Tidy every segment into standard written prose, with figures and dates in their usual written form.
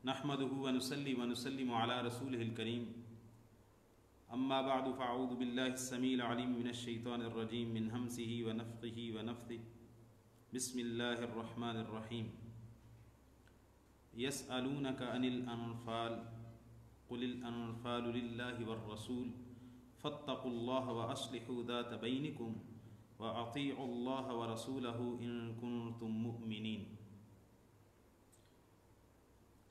نحمده ونصلي ونسلم على رسوله الكريم اما بعد فاعوذ بالله السميع العليم من الشيطان الرجيم من همزه ونفخه ونفثه بسم الله الرحمن الرحيم يسألونك عن الأنفال قل الأنفال لله والرسول فاتقوا الله وأصلحوا ذات بينكم وأطيعوا الله ورسوله إن كنتم مؤمنين۔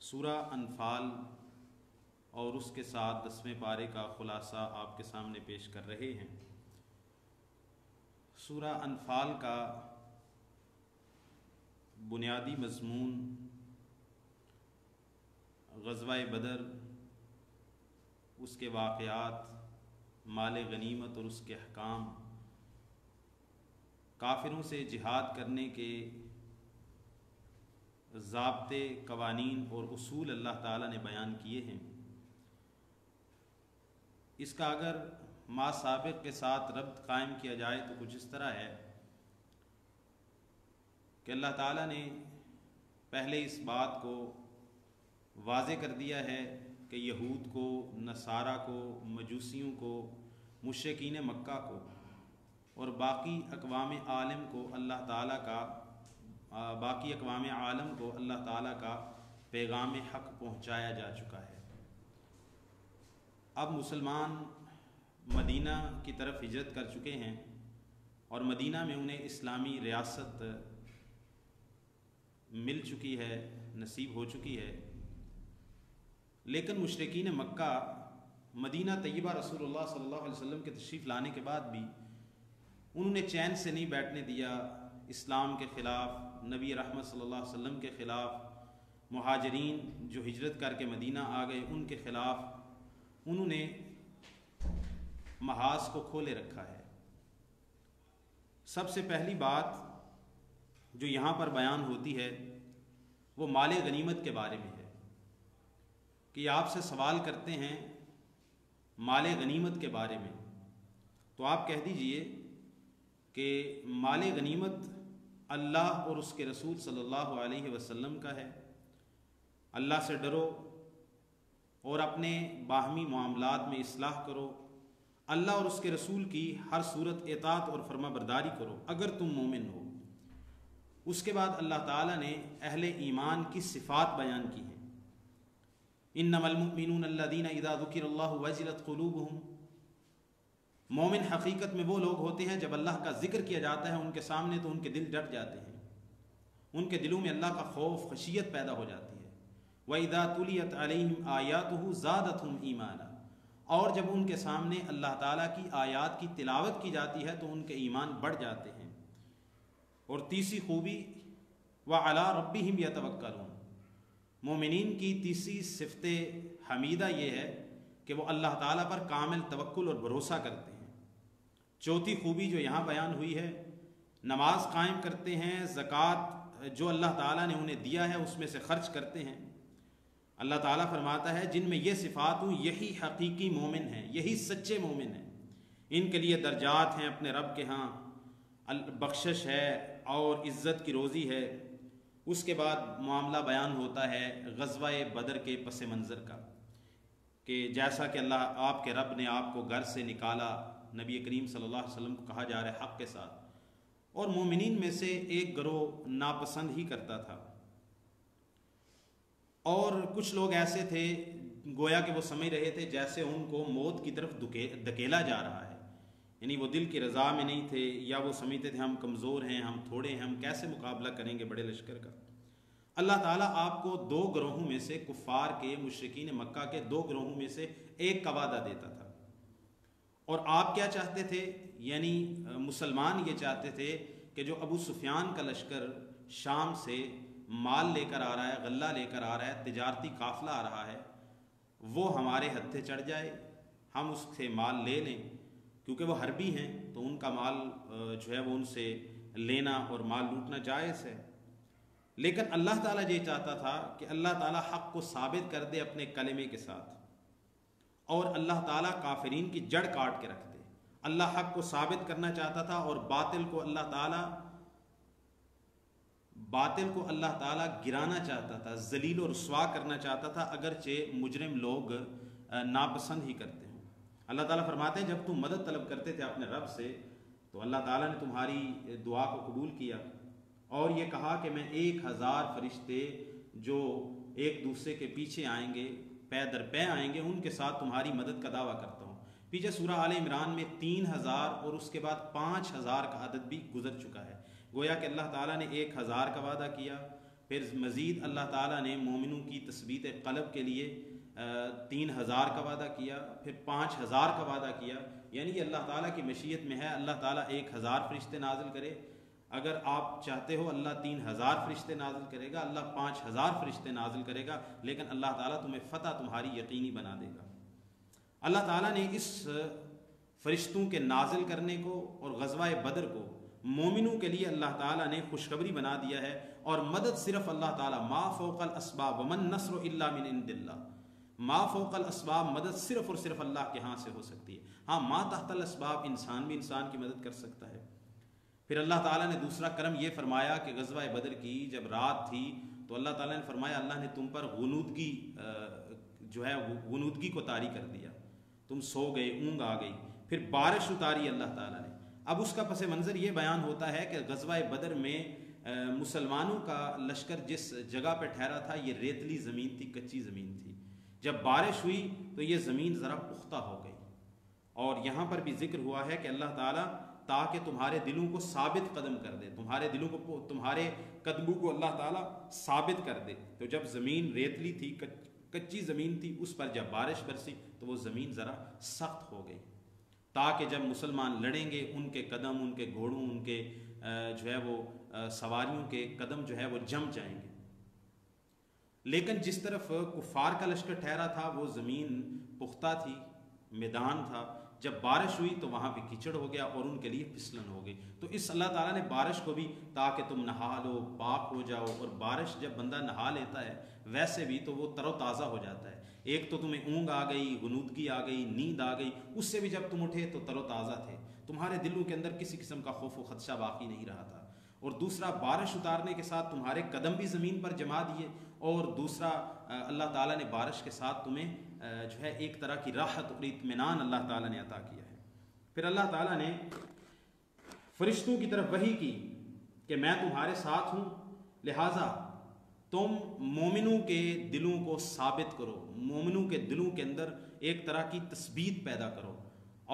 سورہ انفال اور اس کے ساتھ 10ویں پارے کا خلاصہ آپ کے سامنے پیش کر رہے ہیں۔ سورہ انفال کا بنیادی مضمون غزوہ بدر، اس کے واقعات، مال غنیمت اور اس کے احکام، کافروں سے جہاد کرنے کے ضابطے، قوانین اور اصول اللہ تعالیٰ نے بیان کیے ہیں۔ اس کا اگر ما سابق کے ساتھ ربط قائم کیا جائے تو کچھ اس طرح ہے کہ اللہ تعالیٰ نے پہلے اس بات کو واضح کر دیا ہے کہ یہود کو، نصارہ کو، مجوسیوں کو، مشرکین مکہ کو اور باقی اقوام عالم کو اللہ تعالیٰ کا پیغام حق پہنچایا جا چکا ہے۔ اب مسلمان مدینہ کی طرف ہجرت کر چکے ہیں اور مدینہ میں انہیں اسلامی ریاست مل چکی ہے، نصیب ہو چکی ہے، لیکن مشرکین مکہ مدینہ طیبہ رسول اللہ صلی اللہ علیہ وسلم کے تشریف لانے کے بعد بھی انہوں نے چین سے نہیں بیٹھنے دیا۔ اسلام کے خلاف، نبی رحمت صلی اللہ علیہ وسلم کے خلاف، مہاجرین جو ہجرت کر کے مدینہ آ گئے ان کے خلاف انہوں نے محاذ کو کھولے رکھا ہے۔ سب سے پہلی بات جو یہاں پر بیان ہوتی ہے وہ مال غنیمت کے بارے میں ہے کہ آپ سے سوال کرتے ہیں مال غنیمت کے بارے میں، تو آپ کہہ دیجئے کہ مال غنیمت اللہ اور اس کے رسول صلی اللہ علیہ وسلم کا ہے۔ اللہ سے ڈرو اور اپنے باہمی معاملات میں اصلاح کرو، اللہ اور اس کے رسول کی ہر صورت اطاعت اور فرما برداری کرو اگر تم مومن ہو۔ اس کے بعد اللہ تعالیٰ نے اہل ایمان کی صفات بیان کی ہیں۔ انما المؤمنون الذین اذا ذکر اللہ وجلت قلوبہم، مومن حقیقت میں وہ لوگ ہوتے ہیں جب اللہ کا ذکر کیا جاتا ہے ان کے سامنے تو ان کے دل ڈٹ جاتے ہیں، ان کے دلوں میں اللہ کا خوف، خشیت پیدا ہو جاتی ہے۔ وَإِذَا تُلِيَتْ عَلَيْهِمْ آيَاتُهُ زَادَتْهُمْ إِيمَانًا، اور جب ان کے سامنے اللہ تعالیٰ کی آیات کی تلاوت کی جاتی ہے تو ان کے ایمان بڑھ جاتے ہیں۔ اور تیسری خوبی وَعَلَىٰ رَبِّهِمْ يَتَوَكَّلُونَ، مومنین کی تیسری صفت حمیدہ یہ ہے کہ وہ اللہ تعالیٰ پر کامل توکل اور بھروسہ کرتے ہیں۔ چوتھی خوبی جو یہاں بیان ہوئی ہے، نماز قائم کرتے ہیں، زکوٰۃ جو اللہ تعالیٰ نے انہیں دیا ہے اس میں سے خرچ کرتے ہیں۔ اللہ تعالیٰ فرماتا ہے جن میں یہ صفات ہوں یہی حقیقی مومن ہیں، یہی سچے مومن ہیں، ان کے لیے درجات ہیں اپنے رب کے ہاں، بخشش ہے اور عزت کی روزی ہے۔ اس کے بعد معاملہ بیان ہوتا ہے غزوہ بدر کے پس منظر کا، کہ جیسا کہ اللہ آپ کے رب نے آپ کو گھر سے نکالا، نبی کریم صلی اللہ علیہ وسلم کو کہا جا رہا ہے حق کے ساتھ، اور مومنین میں سے ایک گروہ ناپسند ہی کرتا تھا، اور کچھ لوگ ایسے تھے گویا کہ وہ سمجھ رہے تھے جیسے ان کو موت کی طرف دھکیلا جا رہا ہے، یعنی وہ دل کی رضا میں نہیں تھے، یا وہ سمجھتے تھے ہم کمزور ہیں، ہم تھوڑے ہیں، ہم کیسے مقابلہ کریں گے بڑے لشکر کا۔ اللہ تعالیٰ آپ کو دو گروہوں میں سے، کفار کے، مشرکین مکہ کے دو گروہوں میں سے ایک کا وعدہ دیتا تھا، اور آپ کیا چاہتے تھے؟ یعنی مسلمان یہ چاہتے تھے کہ جو ابو سفیان کا لشکر شام سے مال لے کر آ رہا ہے، غلہ لے کر آ رہا ہے، تجارتی قافلہ آ رہا ہے، وہ ہمارے ہتھے چڑھ جائے، ہم اس سے مال لے لیں، کیونکہ وہ حربی ہیں تو ان کا مال جو ہے وہ ان سے لینا اور مال لوٹنا جائز ہے۔ لیکن اللہ تعالیٰ یہ چاہتا تھا کہ اللہ تعالیٰ حق کو ثابت کر دے اپنے کلمے کے ساتھ، اور اللہ تعالیٰ کافرین کی جڑ کاٹ کے رکھ دے۔ اللہ حق کو ثابت کرنا چاہتا تھا اور باطل کو اللہ تعالیٰ باطل کو اللہ تعالیٰ گرانا چاہتا تھا، ذلیل و رسوا کرنا چاہتا تھا، اگرچہ مجرم لوگ ناپسند ہی کرتے ہیں۔ اللہ تعالیٰ فرماتے ہیں جب تم مدد طلب کرتے تھے اپنے رب سے تو اللہ تعالیٰ نے تمہاری دعا کو قبول کیا اور یہ کہا کہ میں 1000 فرشتے جو ایک دوسرے کے پیچھے آئیں گے، پے در پے آئیں گے، ان کے ساتھ تمہاری مدد کا دعویٰ کرتا ہوں۔ پیچھے سورہ آل عمران میں 3000 اور اس کے بعد 5000 کا عدد بھی گزر چکا ہے۔ گویا کہ اللہ تعالیٰ نے 1000 کا وعدہ کیا، پھر مزید اللہ تعالیٰ نے مومنوں کی تثبیت قلب کے لیے 3000 کا وعدہ کیا، پھر 5000 کا وعدہ کیا۔ یعنی یہ اللہ تعالیٰ کی مشیت میں ہے، اللہ تعالیٰ 1000 فرشتے نازل کرے، اگر آپ چاہتے ہو اللہ 3000 فرشتے نازل کرے گا، اللہ 5000 فرشتے نازل کرے گا، لیکن اللہ تعالیٰ تمہیں فتح تمہاری یقینی بنا دے گا۔ اللہ تعالیٰ نے اس فرشتوں کے نازل کرنے کو اور غزوہ بدر کو مومنوں کے لیے اللہ تعالیٰ نے خوشخبری بنا دیا ہے، اور مدد صرف اللہ تعالیٰ، ما فوق الاسباب ومن نصر الا من عند اللہ، ما فوق الاسباب مدد صرف اور صرف اللہ کے ہاں سے ہو سکتی ہے۔ ہاں ما تحت الاسباب انسان بھی انسان کی مدد کر سکتا ہے۔ پھر اللہ تعالیٰ نے دوسرا کرم یہ فرمایا کہ غزوہ بدر کی جب رات تھی تو اللہ تعالیٰ نے فرمایا اللہ نے تم پر غنودگی کو طاری کر دیا، تم سو گئے، اونگ آ گئی، پھر بارش اتاری اللہ تعالیٰ نے۔ اب اس کا پس منظر یہ بیان ہوتا ہے کہ غزوہ بدر میں مسلمانوں کا لشکر جس جگہ پہ ٹھہرا تھا یہ ریتلی زمین تھی، کچی زمین تھی۔ جب بارش ہوئی تو یہ زمین ذرا پختہ ہو گئی، اور یہاں پر بھی ذکر ہوا ہے کہ اللہ تعالیٰ تاکہ تمہارے دلوں کو ثابت قدم کر دے، تمہارے دلوں کو، تمہارے قدموں کو اللہ تعالیٰ ثابت کر دے۔ تو جب زمین ریتلی تھی، کچی زمین تھی، اس پر جب بارش برسی تو وہ زمین ذرا سخت ہو گئی، تاکہ جب مسلمان لڑیں گے ان کے قدم، ان کے گھوڑوں، ان کے سواریوں کے قدم وہ جم جائیں گے۔ لیکن جس طرف کفار کا لشکر ٹھہرا تھا وہ زمین پختہ تھی، میدان تھا، جب بارش ہوئی تو وہاں بھی کیچڑ ہو گیا اور ان کے لیے پھسلن ہو گئی۔ تو اس اللہ تعالیٰ نے بارش کو بھی تاکہ تم نہا لو، پاک ہو جاؤ، اور بارش جب بندہ نہا لیتا ہے ویسے بھی تو وہ تر و تازہ ہو جاتا ہے۔ ایک تو تمہیں اونگ آ گئی، غنودگی آ گئی، نیند آ گئی، اس سے بھی جب تم اٹھے تو تر و تازہ تھے، تمہارے دلوں کے اندر کسی قسم کا خوف و خدشہ باقی نہیں رہا تھا۔ اور دوسرا بارش اتارنے کے ساتھ تمہارے قدم بھی زمین پر جما دیے، اور دوسرا اللہ تعالیٰ نے بارش کے ساتھ تمہیں ایک طرح کی راحت اور اطمینان اللہ تعالیٰ نے عطا کیا ہے۔ پھر اللہ تعالیٰ نے فرشتوں کی طرف وحی کی کہ میں تمہارے ساتھ ہوں، لہٰذا تم مومنوں کے دلوں کو ثابت کرو، مومنوں کے دلوں کے اندر ایک طرح کی تثبیت پیدا کرو،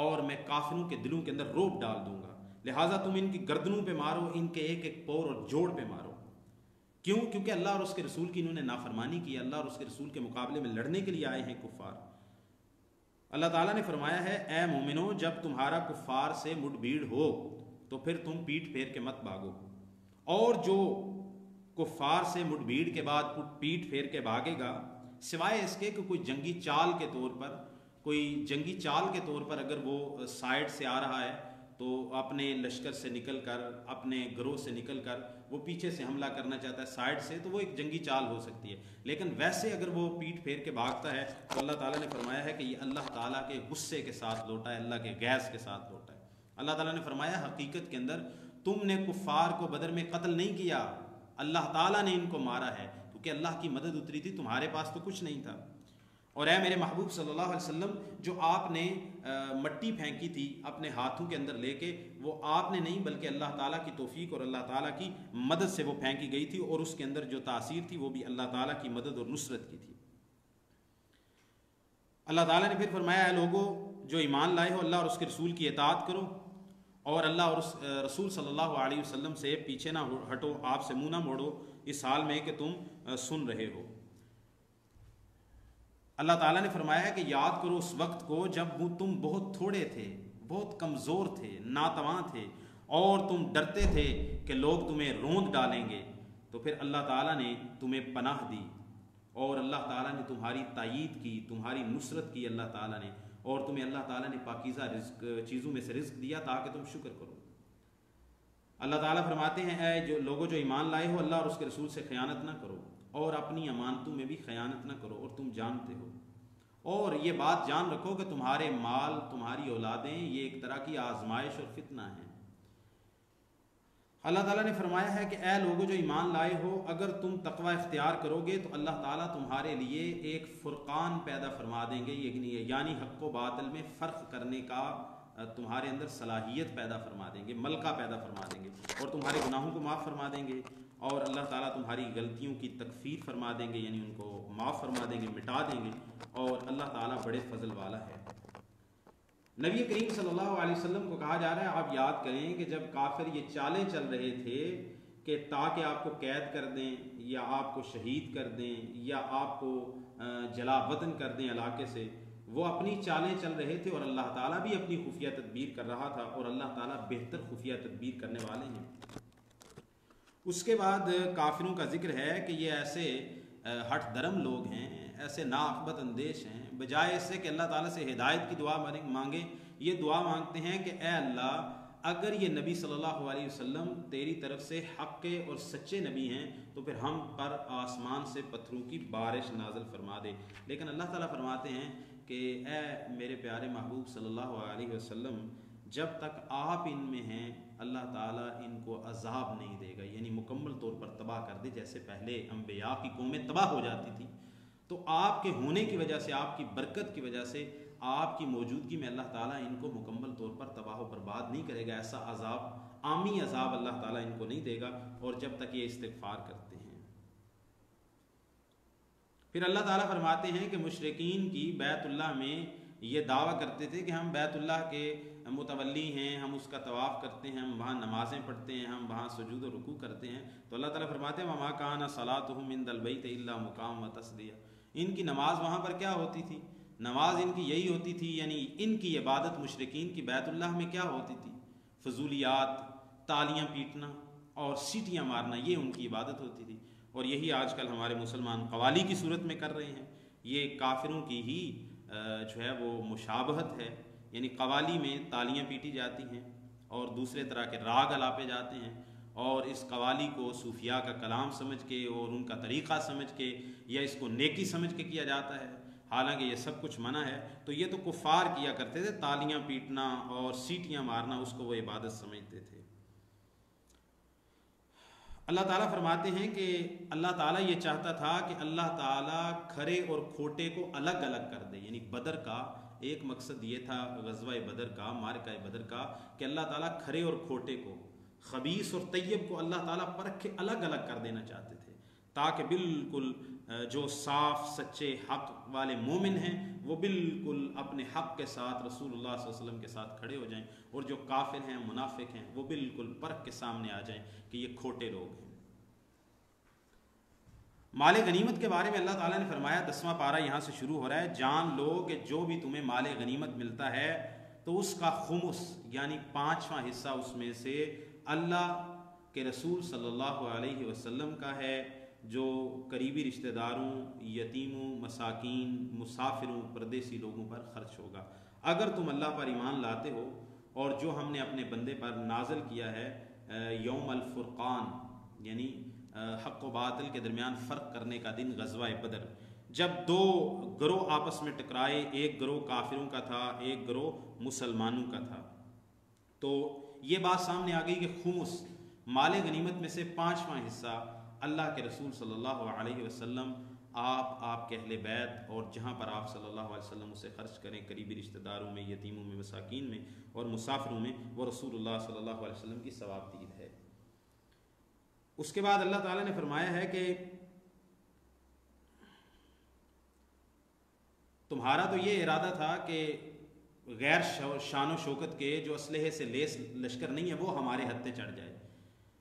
اور میں کافروں کے دلوں کے اندر روب ڈال دوں گا، لہٰذا تم ان کی گردنوں پہ مارو، ان کے ایک ایک پور اور جوڑ پہ مارو۔ کیوں؟ کیونکہ اللہ اور اس کے رسول کی انہوں نے نافرمانی کی، اللہ اور اس کے رسول کے مقابلے میں لڑنے کے لیے آئے ہیں کفار۔ اللہ تعالیٰ نے فرمایا ہے اے مومنو جب تمہارا کفار سے مٹ بھیڑ ہو تو پھر تم پیٹ پھیر کے مت بھاگو، اور جو کفار سے مٹ بھیڑ کے بعد پیٹ پھیر کے بھاگے گا سوائے اس کے کہ کوئی جنگی چال کے طور پر اگر وہ سائیڈ سے آ رہا ہے تو اپنے لشکر سے نکل کر، اپنے گروہ سے نکل کر وہ پیچھے سے حملہ کرنا چاہتا ہے سائیڈ سے، تو وہ ایک جنگی چال ہو سکتی ہے، لیکن ویسے اگر وہ پیٹ پھیر کے بھاگتا ہے تو اللہ تعالیٰ نے فرمایا ہے کہ یہ اللہ تعالیٰ کے غصے کے ساتھ لوٹا ہے، اللہ کے غیظ کے ساتھ لوٹا ہے۔ اللہ تعالیٰ نے فرمایا حقیقت کے اندر تم نے کفار کو بدر میں قتل نہیں کیا، اللہ تعالیٰ نے ان کو مارا ہے، کیونکہ اللہ کی مدد اتری تھی، تمہارے پاس تو کچھ نہیں تھا۔ اور اے میرے محبوب صلی اللہ علیہ وسلم جو آپ نے مٹی پھینکی تھی اپنے ہاتھوں کے اندر لے کے، وہ آپ نے نہیں بلکہ اللہ تعالیٰ کی توفیق اور اللہ تعالیٰ کی مدد سے وہ پھینکی گئی تھی، اور اس کے اندر جو تاثیر تھی وہ بھی اللہ تعالیٰ کی مدد اور نصرت کی تھی۔ اللہ تعالیٰ نے پھر فرمایا اے لوگو جو ایمان لائے ہو اللہ اور اس کے رسول کی اطاعت کرو، اور اللہ اور اس رسول صلی اللہ علیہ وسلم سے پیچھے نہ ہٹو، آپ سے منہ نہ موڑو اس حال میں کہ تم سن رہے ہو۔ اللہ تعالیٰ نے فرمایا ہے کہ یاد کرو اس وقت کو جب تم بہت تھوڑے تھے، بہت کمزور تھے، ناتواں تھے، اور تم ڈرتے تھے کہ لوگ تمہیں روند ڈالیں گے، تو پھر اللہ تعالیٰ نے تمہیں پناہ دی، اور اللہ تعالیٰ نے تمہاری تائید کی، تمہاری نصرت کی اللہ تعالیٰ نے، اور تمہیں اللہ تعالیٰ نے پاکیزہ چیزوں میں سے رزق دیا تاکہ تم شکر کرو۔ اللہ تعالیٰ فرماتے ہیں اے جو لوگوں جو ایمان لائے ہو اللہ اور اس کے رسول سے خیانت نہ کرو، اور اپنی امانتوں میں بھی خیانت نہ کرو، اور تم جانتے ہو، اور یہ بات جان رکھو کہ تمہارے مال، تمہاری اولادیں یہ ایک طرح کی آزمائش اور فتنہ ہیں۔ اللہ تعالیٰ نے فرمایا ہے کہ اے لوگوں جو ایمان لائے ہو، اگر تم تقوی اختیار کرو گے تو اللہ تعالیٰ تمہارے لیے ایک فرقان پیدا فرما دیں گے، یعنی حق و باطل میں فرق کرنے کا تمہارے اندر صلاحیت پیدا فرما دیں گے، ملکہ پیدا فرما دیں گے، اور تمہارے گناہوں کو معاف فرما دیں گے، اور اللہ تعالیٰ تمہاری غلطیوں کی تکفیر فرما دیں گے، یعنی ان کو معاف فرما دیں گے، مٹا دیں گے، اور اللہ تعالیٰ بڑے فضل والا ہے۔ نبی کریم صلی اللہ علیہ وسلم کو کہا جا رہا ہے آپ یاد کریں کہ جب کافر یہ چالیں چل رہے تھے کہ تاکہ آپ کو قید کر دیں یا آپ کو شہید کر دیں یا آپ کو جلا وطن کر دیں علاقے سے، وہ اپنی چالیں چل رہے تھے اور اللہ تعالیٰ بھی اپنی خفیہ تدبیر کر رہا تھا، اور اللہ تعالیٰ بہتر خفیہ تدبیر کرنے والے ہیں۔ اس کے بعد کافروں کا ذکر ہے کہ یہ ایسے ہٹ درم لوگ ہیں، ایسے ناعاقبت اندیش ہیں، بجائے اس سے کہ اللہ تعالیٰ سے ہدایت کی دعا مانگیں، یہ دعا مانگتے ہیں کہ اے اللہ اگر یہ نبی صلی اللہ علیہ وسلم تیری طرف سے حق کے اور سچے نبی ہیں تو پھر ہم پر آسمان سے پتھروں کی بارش نازل فرما دے۔ لیکن اللہ تعالیٰ فرماتے ہیں کہ اے میرے پیارے محبوب صلی اللہ علیہ وسلم، جب تک آپ ان میں ہیں اللہ تعالیٰ ان کو عذاب نہیں دے گا، یعنی مکمل طور پر تباہ کر دے، جیسے پہلے انبیاء کی قومیں تباہ ہو جاتی تھی۔ تو آپ کے ہونے کی وجہ سے، آپ کی برکت کی وجہ سے، آپ کی موجودگی میں اللہ تعالیٰ ان کو مکمل طور پر تباہ و برباد نہیں کرے گا، ایسا عذاب، عامی عذاب اللہ تعالیٰ ان کو نہیں دے گا، اور جب تک یہ استغفار کرتے ہیں۔ پھر اللہ تعالیٰ فرماتے ہیں کہ مشرکین کی بیت اللہ میں یہ دعویٰ کرتے تھے کہ ہم بیت اللہ کے متولی ہیں، ہم اس کا طواف کرتے ہیں، ہم وہاں نمازیں پڑھتے ہیں، ہم وہاں سجود و رکوع کرتے ہیں، تو اللہ تعالیٰ فرماتے ہیں وَمَا كَانَ صَلَاتُهُمْ عِندَ الْبَيْتِ إِلَّا مُقَامٌ وَتَصْدِيَةٌ، ان کی نماز وہاں پر کیا ہوتی تھی؟ نماز ان کی یہی ہوتی تھی، یعنی ان کی عبادت مشرکین کی بیت اللہ میں کیا ہوتی تھی؟ فضولیات، تالیاں پیٹنا اور سیٹیاں مارنا، یہ ان کی عبادت ہوتی تھی، اور یہی آج کل ہمارے مسلمان قوالی کی صورت میں کر رہے ہیں۔ یہ کافروں کی ہی جو ہے وہ مشابہت ہے، یعنی قوالی میں تالیاں پیٹی جاتی ہیں اور دوسرے طرح کے راگ الاپے جاتے ہیں، اور اس قوالی کو صوفیاء کا کلام سمجھ کے اور ان کا طریقہ سمجھ کے یا اس کو نیکی سمجھ کے کیا جاتا ہے، حالانکہ یہ سب کچھ منع ہے۔ تو یہ تو کفار کیا کرتے تھے، تالیاں پیٹنا اور سیٹیاں مارنا، اس کو وہ عبادت سمجھتے تھے۔ اللہ تعالیٰ فرماتے ہیں کہ اللہ تعالیٰ یہ چاہتا تھا کہ اللہ تعالیٰ کھرے اور کھوٹے کو الگ الگ کر دے، یعنی بدر کا ایک مقصد یہ تھا، غزوہ بدر کا، معرکہ بدر کا، کہ اللہ تعالیٰ کھرے اور کھوٹے کو، خبیث اور طیب کو اللہ تعالیٰ پرکھ کے الگ الگ کر دینا چاہتے تھے، تاکہ بالکل جو صاف سچے حق والے مومن ہیں وہ بالکل اپنے حق کے ساتھ رسول اللہ صلی اللہ علیہ وسلم کے ساتھ کھڑے ہو جائیں، اور جو کافر ہیں، منافق ہیں، وہ بالکل پرکھ کے سامنے آ جائیں کہ یہ کھوٹے لوگ ہیں۔ مال غنیمت کے بارے میں اللہ تعالیٰ نے فرمایا، 10واں پارہ یہاں سے شروع ہو رہا ہے، جان لو کہ جو بھی تمہیں مال غنیمت ملتا ہے تو اس کا خمس یعنی 5واں حصہ اس میں سے اللہ کے رسول صلی اللہ علیہ وسلم کا ہے، جو قریبی رشتہ داروں، یتیموں، مساکین، مسافروں، پردیسی لوگوں پر خرچ ہوگا۔ اگر تم اللہ پر ایمان لاتے ہو، اور جو ہم نے اپنے بندے پر نازل کیا ہے یوم الفرقان، یعنی حق و باطل کے درمیان فرق کرنے کا دن، غزوہ بدر، جب دو گروہ آپس میں ٹکرائے، ایک گروہ کافروں کا تھا، ایک گروہ مسلمانوں کا تھا، تو یہ بات سامنے آ گئی کہ خمس مال غنیمت میں سے 5واں حصہ اللہ کے رسول صلی اللہ علیہ وسلم، آپ کے اہل بیت، اور جہاں پر آپ صلی اللہ علیہ وسلم اسے خرچ کریں، قریبی رشتہ داروں میں، یتیموں میں، مساکین میں اور مسافروں میں، وہ رسول اللہ صلی اللہ علیہ وسلم کی ثواب دید ہے۔ اس کے بعد اللہ تعالیٰ نے فرمایا ہے کہ تمہارا تو یہ ارادہ تھا کہ غیر شان و شوکت کے جو اسلحے سے لیس لشکر نہیں ہے وہ ہمارے ہتھے چڑھ جائے،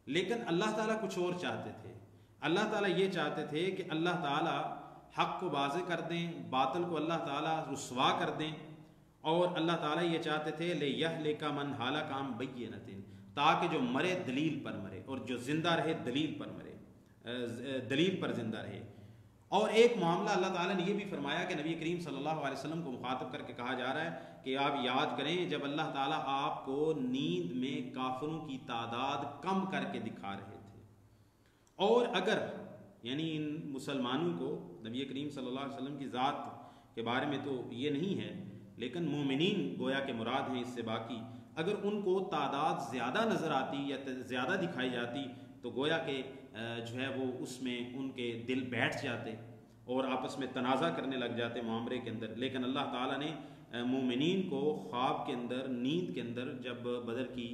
لیکن اللہ تعالیٰ کچھ اور چاہتے تھے۔ اللہ تعالیٰ یہ چاہتے تھے کہ اللہ تعالیٰ حق کو واضح کر دیں، باطل کو اللہ تعالیٰ رسوا کر دیں، اور اللہ تعالیٰ یہ چاہتے تھے لِيَهْلِكَ مَنْ هَلَكَ عَنْ بَيِّنَةٍ، تاکہ جو مرے دلیل پر مرے اور جو زندہ رہے دلیل پر مرے، دلیل پر زندہ رہے۔ اور ایک معاملہ اللہ تعالیٰ نے یہ بھی فرمایا کہ نبی کریم صلی اللہ علیہ وسلم کو مخاطب کر کے کہا جا رہا ہے کہ آپ یاد کریں جب اللہ تعالیٰ آپ کو نیند میں کافروں کی تعداد کم کر کے دکھا رہے تھے، اور اگر یعنی ان مسلمانوں کو، نبی کریم صلی اللہ علیہ وسلم کی ذات کے بارے میں تو یہ نہیں ہے، لیکن مومنین گویا کہ مراد ہیں اس سے باقی، اگر ان کو تعداد زیادہ نظر آتی یا زیادہ دکھائی جاتی تو گویا کہ جو ہے وہ اس میں ان کے دل بیٹھ جاتے اور آپس میں تنازع کرنے لگ جاتے معاملے کے اندر. لیکن اللہ تعالیٰ نے مومنین کو خواب کے اندر، نیند کے اندر، جب بدر کی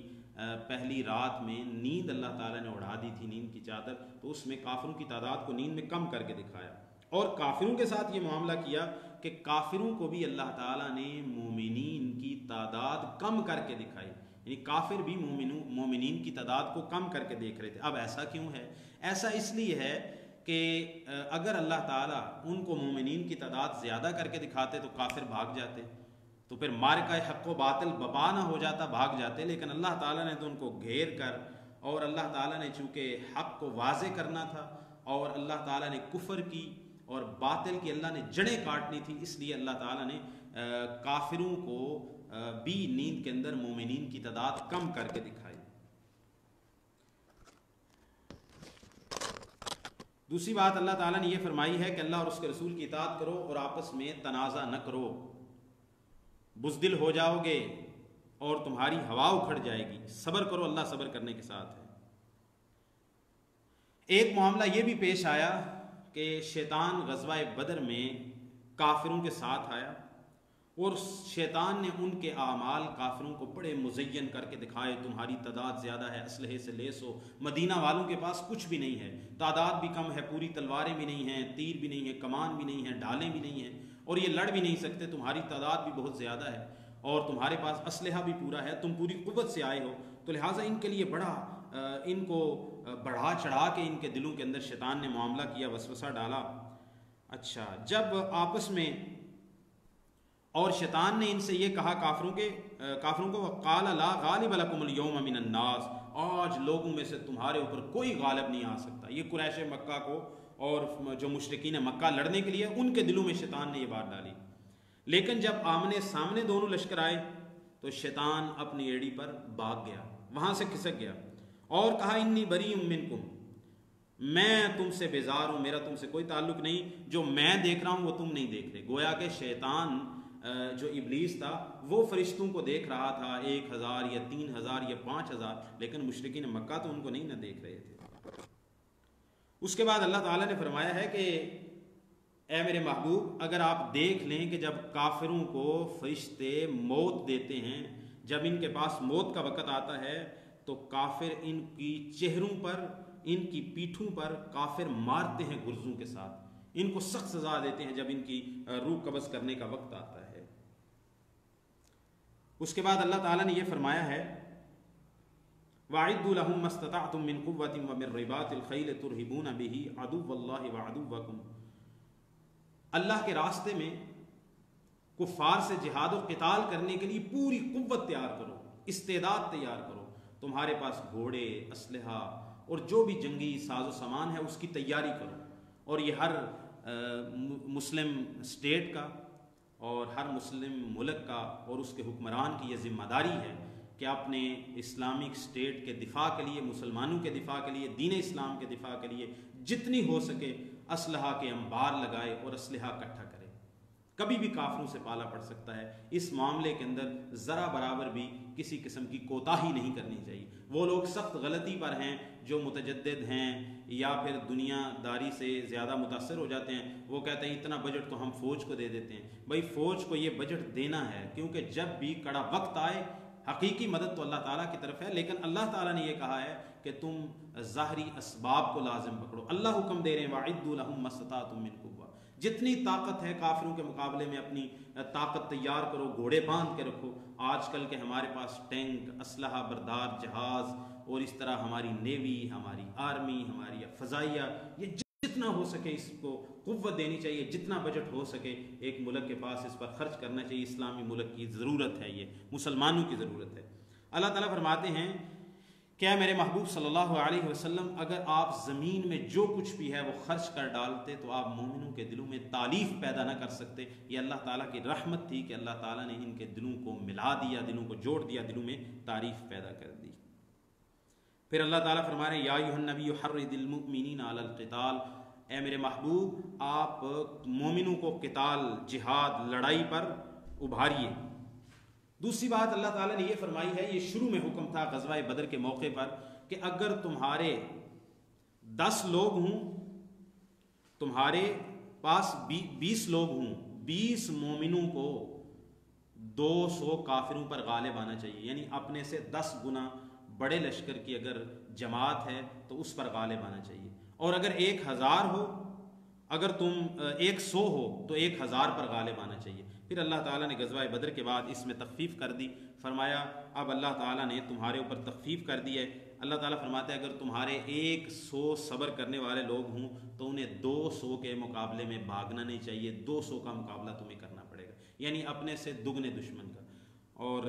پہلی رات میں نیند اللہ تعالیٰ نے اڑا دی تھی، نیند کی چادر، تو اس میں کافروں کی تعداد کو نیند میں کم کر کے دکھایا، اور کافروں کے ساتھ یہ معاملہ کیا کہ کافروں کو بھی اللہ تعالیٰ نے مومنین کی تعداد کم کر کے دکھائی، یعنی کافر بھی مومنین کی تعداد کو کم کر کے دیکھ رہے تھے. اب ایسا کیوں ہے؟ ایسا اس لیے ہے کہ اگر اللہ تعالیٰ ان کو مومنین کی تعداد زیادہ کر کے دکھاتے تو کافر بھاگ جاتے، تو پھر معرکہ حق و باطل بپا نہ ہو جاتا، بھاگ جاتے. لیکن اللہ تعالیٰ نے تو ان کو گھیر کر، اور اللہ تعالیٰ نے چونکہ حق کو واضح کرنا تھا اور اللہ تعالیٰ نے کفر کی اور باطل کی اللہ نے جڑیں کاٹنی تھی، اس لیے اللہ تعالیٰ نے کافروں کو بھی نیند کے اندر مومنین کی تعداد کم کر کے دکھائی. دوسری بات اللہ تعالیٰ نے یہ فرمائی ہے کہ اللہ اور اس کے رسول کی اطاعت کرو اور آپس میں تنازع نہ کرو، بزدل ہو جاؤ گے اور تمہاری ہوا اکھڑ جائے گی. صبر کرو، اللہ صبر کرنے کے ساتھ ہے. ایک معاملہ یہ بھی پیش آیا کہ شیطان غزوہ بدر میں کافروں کے ساتھ آیا اور شیطان نے ان کے اعمال کافروں کو بڑے مزین کر کے دکھائے. تمہاری تعداد زیادہ ہے، اسلحے سے لیس ہو. مدینہ والوں کے پاس کچھ بھی نہیں ہے، تعداد بھی کم ہے، پوری تلواریں بھی نہیں ہیں، تیر بھی نہیں ہے، کمان بھی نہیں ہے، ڈالیں بھی نہیں ہیں، اور یہ لڑ بھی نہیں سکتے. تمہاری تعداد بھی بہت زیادہ ہے اور تمہارے پاس اسلحہ بھی پورا ہے، تم پوری قوت سے آئے ہو. تو لہٰذا ان کے لیے بڑا ان کو بڑھا چڑھا کے ان کے دلوں کے اندر شیطان نے معاملہ کیا، وسوسہ ڈالا. اچھا، جب آپس میں، اور شیطان نے ان سے یہ کہا کافروں کو قال لا غالب لکم اليوم من الناس، آج لوگوں میں سے تمہارے اوپر کوئی غالب نہیں آ سکتا. یہ قریش مکہ کو اور جو مشرکین مکہ لڑنے کے لیے ان کے دلوں میں شیطان نے یہ بات ڈالی. لیکن جب آمنے سامنے دونوں لشکر آئے تو شیطان اپنی ایڑی پر بھاگ گیا، وہاں سے کھسک گیا اور کہا انی بری منکم، میں تم سے بیزار ہوں، میرا تم سے کوئی تعلق نہیں، جو میں دیکھ رہا ہوں وہ تم نہیں دیکھ رہے. گویا کہ شیطان جو ابلیس تھا وہ فرشتوں کو دیکھ رہا تھا 1000 یا 3000 یا 5000، لیکن مشرکین مکہ تو ان کو نہیں نہ دیکھ رہے تھے. اس کے بعد اللہ تعالیٰ نے فرمایا ہے کہ اے میرے محبوب، اگر آپ دیکھ لیں کہ جب کافروں کو فرشتے موت دیتے ہیں، جب ان کے پاس موت کا وقت آتا ہے تو کافر ان کی چہروں پر، ان کی پیٹھوں پر کافر مارتے ہیں گرزوں کے ساتھ، ان کو سخت سزا دیتے ہیں جب ان کی روح قبض کرنے کا وقت آتا ہے. اس کے بعد اللہ تعالیٰ نے یہ فرمایا ہے وَأَعِدُّوا لَهُم مَّا اسْتَطَعْتُم مِّن قُوَّةٍ وَمِن رِّبَاطِ الْخَيْلِ تُرْهِبُونَ بِهِ عَدُوَّ اللَّهِ وَعَدُوَّكُمْ. اللہ کے راستے میں کفار سے جہاد و قتال کرنے کے لیے پوری قوت تیار کرو، استعداد تیار کرو. تمہارے پاس گھوڑے، اسلحہ اور جو بھی جنگی ساز و سامان ہے اس کی تیاری کرو. اور یہ ہر مسلم اسٹیٹ کا اور ہر مسلم ملک کا اور اس کے حکمران کی یہ ذمہ داری ہے کہ اپنے اسلامک اسٹیٹ کے دفاع کے لیے، مسلمانوں کے دفاع کے لیے، دین اسلام کے دفاع کے لیے جتنی ہو سکے اسلحہ کے انبار لگائے اور اسلحہ اکٹھا کرے. کبھی بھی کافروں سے پالا پڑ سکتا ہے، اس معاملے کے اندر ذرا برابر بھی کسی قسم کی کوتاہی نہیں کرنی چاہیے. وہ لوگ سخت غلطی پر ہیں جو متجدد ہیں یا پھر دنیا داری سے زیادہ متاثر ہو جاتے ہیں، وہ کہتے ہیں اتنا بجٹ تو ہم فوج کو دے دیتے ہیں. بھائی فوج کو یہ بجٹ دینا ہے کیونکہ جب بھی کڑا وقت آئے حقیقی مدد تو اللہ تعالیٰ کی طرف ہے، لیکن اللہ تعالیٰ نے یہ کہا ہے کہ تم ظاہری اسباب کو لازم پکڑو. اللہ حکم دے رہے ہیں وَأَعِدُّوا لَهُم مَّا اسْتَطَعْتُم مِّن قُوَّةٍ، جتنی طاقت ہے کافروں کے مقابلے میں اپنی طاقت تیار کرو، گھوڑے باندھ کے رکھو. آج کل کے ہمارے پاس ٹینک، اسلحہ بردار جہاز اور اس طرح ہماری نیوی، ہماری آرمی، ہماری فضائیہ، یہ جتنا ہو سکے اس کو قوت دینی چاہیے، جتنا بجٹ ہو سکے ایک ملک کے پاس اس پر خرچ کرنا چاہیے. اسلامی ملک کی ضرورت ہے، یہ مسلمانوں کی ضرورت ہے. اللہ تعالیٰ فرماتے ہیں کیا میرے محبوب صلی اللہ علیہ وسلم اگر آپ زمین میں جو کچھ بھی ہے وہ خرچ کر ڈالتے تو آپ مومنوں کے دلوں میں تالیف پیدا نہ کر سکتے. یہ اللہ تعالیٰ کی رحمت تھی کہ اللہ تعالیٰ نے ان کے دلوں کو ملا دیا، دلوں کو جوڑ دیا، دلوں میں تعریف پیدا کر دی. پھر اللہ تعالیٰ فرما رہے ہیں یا ایھا النبی حرض المؤمنین علی القتال، اے میرے محبوب آپ مومنوں کو قتال، جہاد، لڑائی پر ابھاریے. دوسری بات اللہ تعالیٰ نے یہ فرمائی ہے، یہ شروع میں حکم تھا غزوہ بدر کے موقع پر، کہ اگر تمہارے 10 لوگ ہوں، تمہارے پاس 20 لوگ ہوں، 20 مومنوں کو 200 کافروں پر غالب آنا چاہیے، یعنی اپنے سے 10 گنا بڑے لشکر کی اگر جماعت ہے تو اس پر غالب آنا چاہیے۔ اور اگر 1000 ہو، اگر تم 100 ہو تو 1000 پر غالب آنا چاہیے۔ پھر اللہ تعالیٰ نے غزوہ بدر کے بعد اس میں تخفیف کر دی، فرمایا اب اللہ تعالیٰ نے تمہارے اوپر تخفیف کر دی ہے۔ اللہ تعالیٰ فرماتے ہیں اگر تمہارے 100 صبر کرنے والے لوگ ہوں تو انہیں 200 کے مقابلے میں بھاگنا نہیں چاہیے، 200 کا مقابلہ تمہیں کرنا پڑے گا، یعنی اپنے سے دگنے دشمن کا۔ اور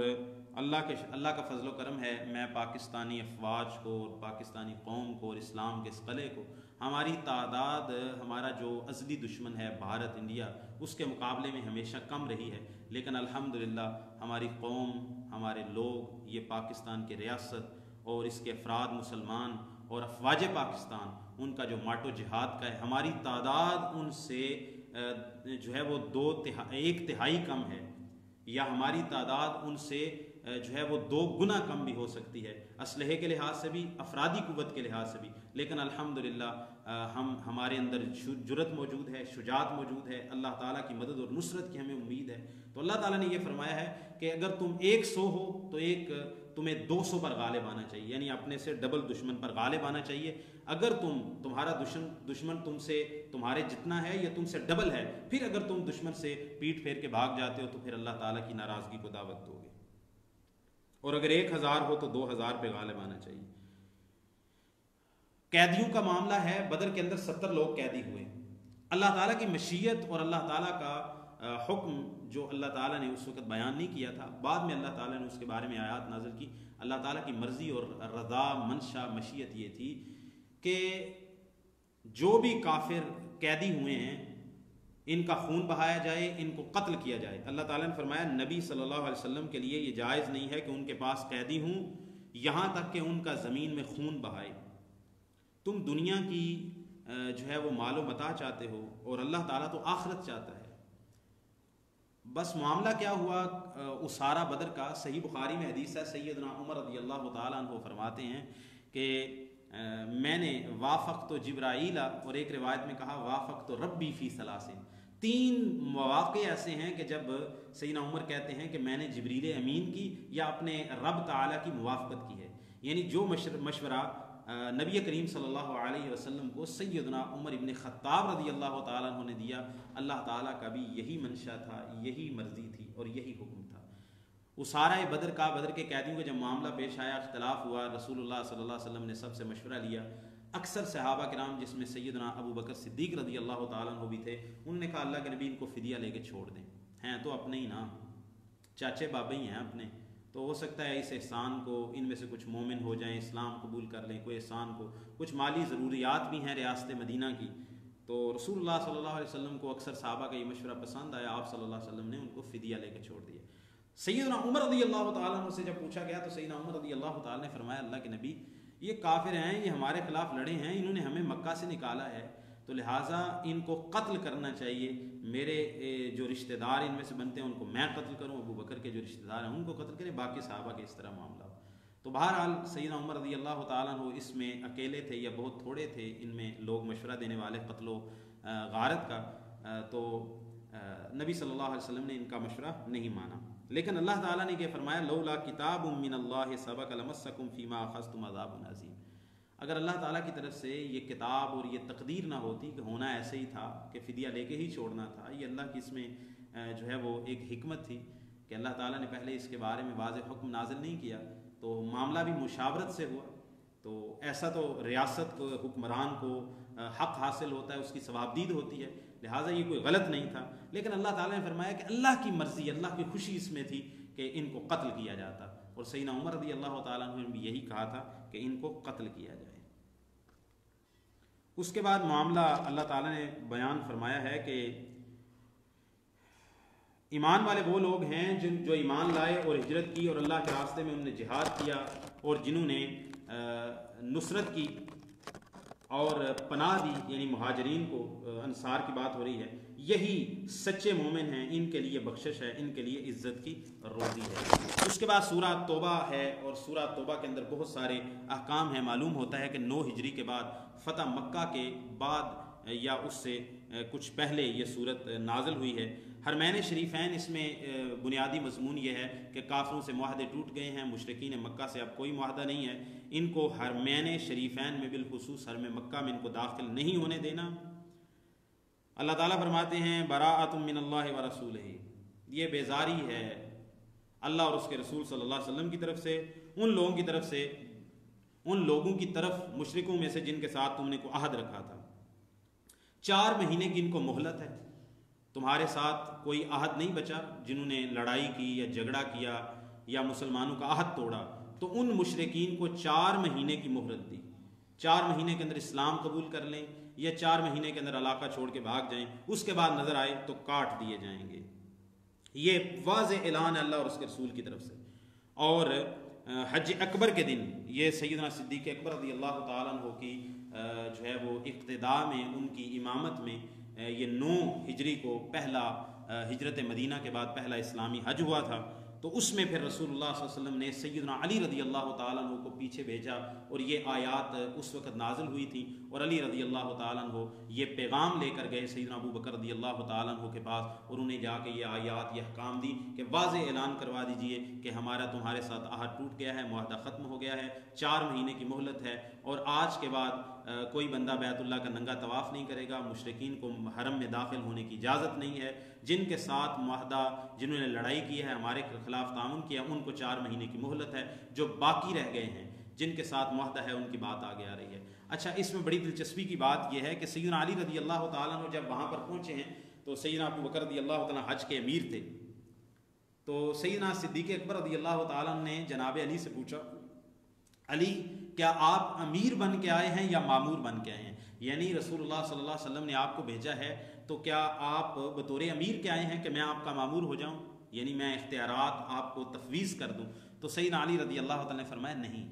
اللہ کا فضل و کرم ہے، میں پاکستانی افواج کو اور پاکستانی قوم کو اور اسلام کے اس قلعے کو، ہماری تعداد ہمارا جو ازلی دشمن ہے بھارت انڈیا، اس کے مقابلے میں ہمیشہ کم رہی ہے، لیکن الحمدللہ ہماری قوم، ہمارے لوگ، یہ پاکستان کی ریاست اور اس کے افراد مسلمان اور افواج پاکستان، ان کا جو ماٹو جہاد کا ہے، ہماری تعداد ان سے جو ہے وہ 1/3 کم ہے، یا ہماری تعداد ان سے جو ہے وہ 2 گنا کم بھی ہو سکتی ہے، اسلحے کے لحاظ سے بھی، افرادی قوت کے لحاظ سے بھی، لیکن الحمدللہ ہمارے اندر جرأت موجود ہے، شجاعت موجود ہے، اللہ تعالیٰ کی مدد اور نصرت کی ہمیں امید ہے۔ تو اللہ تعالیٰ نے یہ فرمایا ہے کہ اگر تم 100 ہو تو تمہیں 200 پر غالب آنا چاہیے، یعنی اپنے سے ڈبل دشمن پر غالب آنا چاہیے۔ اگر تمہارا دشمن تم سے تمہارے جتنا ہے یا تم سے ڈبل ہے، پھر اگر تم دشمن سے پیٹ پھیر کے بھاگ جاتے ہو تو پھر اللہ تعالیٰ کی ناراضگی کو دعوت دو گے۔ اور اگر 1000 ہو تو 2000 پہ غالب آنا چاہیے۔ قیدیوں کا معاملہ ہے، بدر کے اندر 70 لوگ قیدی ہوئے۔ اللہ تعالیٰ کی مشیت اور اللہ تعالیٰ کا حکم جو اللہ تعالیٰ نے اس وقت بیان نہیں کیا تھا، بعد میں اللہ تعالیٰ نے اس کے بارے میں آیات نازل کی۔ اللہ تعالیٰ کی مرضی اور رضا، منشا، مشیت یہ تھی کہ جو بھی کافر قیدی ہوئے ہیں ان کا خون بہایا جائے، ان کو قتل کیا جائے۔ اللہ تعالیٰ نے فرمایا نبی صلی اللہ علیہ وسلم کے لیے یہ جائز نہیں ہے کہ ان کے پاس قیدی ہوں یہاں تک کہ ان کا زمین میں خون بہائے۔ تم دنیا کی جو ہے وہ مال و متاع چاہتے ہو اور اللہ تعالیٰ تو آخرت چاہتا ہے۔ بس معاملہ کیا ہوا اسارہ بدر کا، صحیح بخاری میں حدیث ہے، سیدنا عمر رضی اللہ تعالیٰ عنہ فرماتے ہیں کہ میں نے وافقت جبرائیل، اور ایک روایت میں کہا وافقت ربی فی ثلاث۔ 3 مواقع ایسے ہیں کہ جب سیدنا عمر کہتے ہیں کہ میں نے جبریل امین کی یا اپنے رب تعالیٰ کی موافقت کی ہے، یعنی جو مشورہ نبی کریم صلی اللہ علیہ وسلم کو سیدنا عمر ابن خطاب رضی اللہ تعالیٰ عنہ نے دیا، اللہ تعالیٰ کا بھی یہی منشا تھا، یہی مرضی تھی اور یہی حکم تھا۔ اسارہ بدر کے قیدیوں کا جب معاملہ پیش آیا، اختلاف ہوا، رسول اللہ صلی اللہ علیہ وسلم نے سب سے مشورہ لیا۔ اکثر صحابہ کرام جس میں سیدنا ابو بکر صدیق رضی اللہ تعالیٰ عنہ بھی تھے، انہوں نے کہا اللہ کے نبی ان کو فدیہ لے کے چھوڑ دیں، ہیں تو اپنے ہی نا، چاچے بابے ہی ہیں اپنے، تو ہو سکتا ہے اس احسان کو ان میں سے کچھ مومن ہو جائیں، اسلام قبول کر لیں، کوئی احسان کو، کچھ مالی ضروریات بھی ہیں ریاست مدینہ کی۔ تو رسول اللہ صلی اللہ علیہ وسلم کو اکثر صحابہ کا یہ مشورہ پسند آیا، آپ صلی اللہ علیہ وسلم نے ان کو فدیہ لے کے چھوڑ دیا۔ سیدنا عمر رضی اللہ تعالیٰ عنہ سے جب پوچھا گیا تو سیدنا عمر رضی اللہ تعالیٰ نے فرمایا اللہ کے نبی یہ کافر ہیں، یہ ہمارے خلاف لڑے ہیں، انہوں نے ہمیں مکہ سے نکالا ہے، تو لہٰذا ان کو قتل کرنا چاہیے، میرے جو رشتہ دار ان میں سے بنتے ہیں ان کو میں قتل کروں، ابو بکر کے جو رشتہ دار ہیں ان کو قتل کریں، باقی صحابہ کے اس طرح معاملہ ہو۔ تو بہرحال سیدنا عمر رضی اللہ تعالیٰ عنہ اس میں اکیلے تھے یا بہت تھوڑے تھے ان میں لوگ مشورہ دینے والے قتل و غارت کا، تو نبی صلی اللہ علیہ وسلم نے ان کا مشورہ نہیں مانا۔ لیکن اللہ تعالیٰ نے یہ فرمایا لولا کتاب من اللہ سبق لمسکم فیما اخذتم عذاب عظیم، اگر اللہ تعالیٰ کی طرف سے یہ کتاب اور یہ تقدیر نہ ہوتی کہ ہونا ایسے ہی تھا کہ فدیہ لے کے ہی چھوڑنا تھا، یہ اللہ کی اس میں جو ہے وہ ایک حکمت تھی کہ اللہ تعالیٰ نے پہلے اس کے بارے میں واضح حکم نازل نہیں کیا، تو معاملہ بھی مشاورت سے ہوا، تو ایسا تو ریاست کو، حکمران کو حق حاصل ہوتا ہے، اس کی ثوابدید ہوتی ہے، لہٰذا یہ کوئی غلط نہیں تھا۔ لیکن اللہ تعالیٰ نے فرمایا کہ اللہ کی مرضی، اللہ کی خوشی اس میں تھی کہ ان کو قتل کیا جاتا، اور سیدنا عمر رضی اللہ تعالیٰ عنہ نے بھی یہی کہا تھا کہ ان کو قتل کیا جائے۔ اس کے بعد معاملہ اللہ تعالیٰ نے بیان فرمایا ہے کہ ایمان والے وہ لوگ ہیں جو ایمان لائے اور ہجرت کی اور اللہ کے راستے میں انہوں نے جہاد کیا اور جنہوں نے نصرت کی اور پناہ دی، یعنی مہاجرین کو، انصار کی بات ہو رہی ہے، یہی سچے مومن ہیں، ان کے لیے بخشش ہے، ان کے لیے عزت کی روزی ہے۔ اس کے بعد سورہ توبہ ہے، اور سورہ توبہ کے اندر بہت سارے احکام ہیں۔ معلوم ہوتا ہے کہ 9 ہجری کے بعد، فتح مکہ کے بعد یا اس سے کچھ پہلے یہ صورت نازل ہوئی ہے۔ حرمین شریفین اس میں بنیادی مضمون یہ ہے کہ کافروں سے معاہدے ٹوٹ گئے ہیں، مشرکین مکہ سے اب کوئی معاہدہ نہیں ہے، ان کو حرمین شریفین میں بالخصوص حرم مکہ میں ان کو داخل نہیں ہونے دینا۔ اللہ تعالیٰ فرماتے ہیں براءۃ من اللہ ورسولہ، یہ بیزاری ہے اللہ اور اس کے رسول صلی اللہ علیہ وسلم کی طرف سے، ان لوگوں کی طرف مشرکوں میں سے جن کے ساتھ تم نے کو عہد رکھا تھا۔ 4 مہینے کی ان کو مہلت ہے، تمہارے ساتھ کوئی عہد نہیں بچا، جنہوں نے لڑائی کی یا جھگڑا کیا یا مسلمانوں کا عہد توڑا، تو ان مشرکین کو 4 مہینے کی مہلت دی۔ 4 مہینے کے اندر اسلام قبول کر لیں یا 4 مہینے کے اندر علاقہ چھوڑ کے بھاگ جائیں، اس کے بعد نظر آئے تو کاٹ دیے جائیں گے۔ یہ واضح اعلان ہے اللہ اور اس کے رسول کی طرف سے۔ اور حج اکبر کے دن یہ سیدنا صدیق اکبر رضی اللہ تعالیٰ عنہ کی جو ہے وہ اقتداء میں، ان کی امامت میں، یہ 9 ہجری کو پہلا ہجرت مدینہ کے بعد پہلا اسلامی حج ہوا تھا۔ تو اس میں پھر رسول اللہ صلی اللہ علیہ وسلم نے سیدنا علی رضی اللہ تعالیٰ عنہ کو پیچھے بھیجا، اور یہ آیات اس وقت نازل ہوئی تھی، اور علی رضی اللہ تعالیٰ عنہ یہ پیغام لے کر گئے سیدنا ابو بکر رضی اللہ تعالیٰ عنہ کے پاس، اور انہیں جا کے یہ آیات، یہ احکام دی کہ واضح اعلان کروا دیجئے کہ ہمارا تمہارے ساتھ عہد ٹوٹ گیا ہے، معاہدہ ختم ہو گیا ہے، 4 مہینے کی مہلت ہے، اور آج کے بعد کوئی بندہ بیت اللہ کا ننگا طواف نہیں کرے گا، مشرکین کو حرم میں داخل ہونے کی اجازت نہیں ہے، جن کے ساتھ معاہدہ، جنہوں نے لڑائی کی ہے، ہمارے خلاف تعاون کیا، ان کو 4 مہینے کی مہلت ہے، جو باقی رہ گئے ہیں، جن کے ساتھ معاہدہ ہے، ان کی بات آگے آ رہی ہے۔ اچھا، اس میں بڑی دلچسپی کی بات یہ ہے کہ سیدنا علی رضی اللہ تعالیٰ عنہ جب وہاں پر پہنچے ہیں تو سیدنا ابو بکر رضی اللہ تعالیٰ حج کے امیر تھے، تو سیدنا صدیق اکبر رضی اللہ تعالیٰ نے جناب علی سے پوچھا، علی کیا آپ امیر بن کے آئے ہیں یا مامور بن کے آئے ہیں؟ یعنی رسول اللہ صلی اللہ علیہ وسلم نے آپ کو بھیجا ہے تو کیا آپ بطور امیر کے آئے ہیں کہ میں آپ کا مامور ہو جاؤں، یعنی میں اختیارات آپ کو تفویض کر دوں؟ تو سیدنا علی رضی اللہ تعالیٰ نے فرمایا نہیں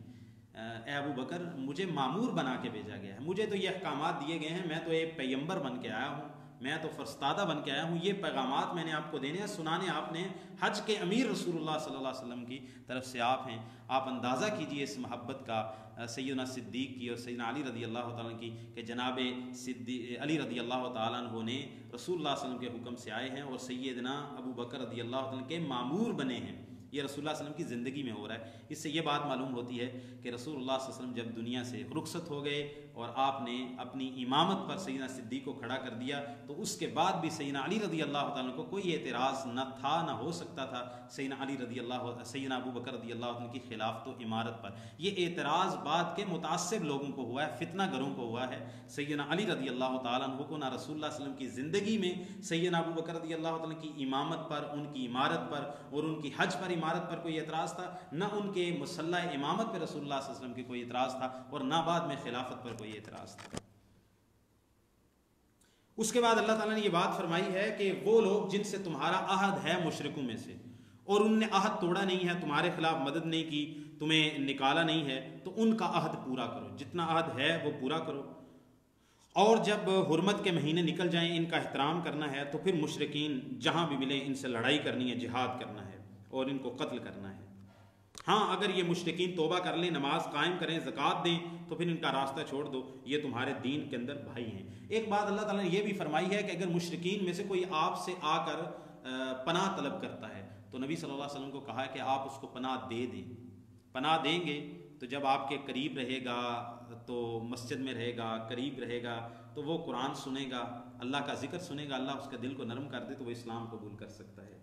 اے ابو بکر، مجھے مامور بنا کے بھیجا گیا ہے، مجھے تو یہ احکامات دیے گئے ہیں، میں تو ایک پیغمبر بن کے آیا ہوں، میں تو فرستادہ بن کے آیا ہوں، یہ پیغامات میں نے آپ کو دینے ہیں، سنانے آپ نے حج کے امیر رسول اللہ صلی اللہ علیہ وسلم کی طرف سے آپ ہیں۔ آپ اندازہ کیجئے اس محبت کا سیدنا صدیق کی اور سیدنا علی رضی اللہ تعالیٰ کی، کہ جناب علی رضی اللہ تعالیٰ عنہ نے رسول اللہ صلی اللہ علیہ وسلم کے حکم سے آئے ہیں اور سیدنا ابو بکر رضی اللہ تعالیٰ کے مامور بنے ہیں۔ یہ رسول اللہ صلی اللہ علیہ وسلم کی زندگی میں ہو رہا ہے۔ اس سے یہ بات معلوم ہوتی ہے کہ رسول اللہ صلی اللہ علیہ وسلم جب دنیا سے رخصت ہو گئے اور آپ نے اپنی امامت پر سیدنا صدیق کو کھڑا کر دیا، تو اس کے بعد بھی سیدنا علی رضی اللہ تعالیٰ کو کوئی اعتراض نہ تھا، نہ ہو سکتا تھا سیدنا ابو بکر رضی اللہ عنہ کی خلافت و امارت پر۔ یہ اعتراض بعد کے متعصب لوگوں کو ہوا ہے، فتنہ گروں کو ہوا ہے۔ سیدنا علی رضی اللہ تعالیٰ عنہ کو نہ رسول اللہ صلی اللہ علیہ وسلم کی زندگی میں سیدنا ابو بکر رضی اللہ تعالیٰ کی امامت پر، ان کی امارت پر اور ان کی حج پر امارت پر کوئی اعتراض تھا، نہ ان کے مسلح امامت پر رسول اللہ صلی اللہ علیہ وسلم کی کوئی اعتراض تھا، اور نہ بعد میں خلافت پر کوئی اعتراض تھا۔ اس کے بعد اللہ تعالیٰ نے یہ بات فرمائی ہے کہ وہ لوگ جن سے تمہارا عہد ہے مشرکوں میں سے، اور ان نے عہد توڑا نہیں ہے، تمہارے خلاف مدد نہیں کی، تمہیں نکالا نہیں ہے، تو ان کا عہد پورا کرو، جتنا عہد ہے وہ پورا کرو۔ اور جب حرمت کے مہینے نکل جائیں، ان کا احترام کرنا ہے، تو پھر مشرکین جہاں بھی ملیں ان سے لڑائی کرنی ہے، جہاد کرنا ہے اور ان کو قتل کرنا ہے۔ ہاں، اگر یہ مشرکین توبہ کر لیں، نماز قائم کریں، زکوٰۃ دیں، تو پھر ان کا راستہ چھوڑ دو، یہ تمہارے دین کے اندر بھائی ہیں۔ ایک بات اللہ تعالیٰ نے یہ بھی فرمائی ہے کہ اگر مشرکین میں سے کوئی آپ سے آ کر پناہ طلب کرتا ہے تو نبی صلی اللہ علیہ وسلم کو کہا ہے کہ آپ اس کو پناہ دے دیں۔ پناہ دیں گے تو جب آپ کے قریب رہے گا، تو مسجد میں رہے گا، قریب رہے گا، تو وہ قرآن سنے گا، اللہ کا ذکر سنے گا، اللہ اس کے دل کو نرم کر دے تو وہ اسلام قبول کر سکتا ہے۔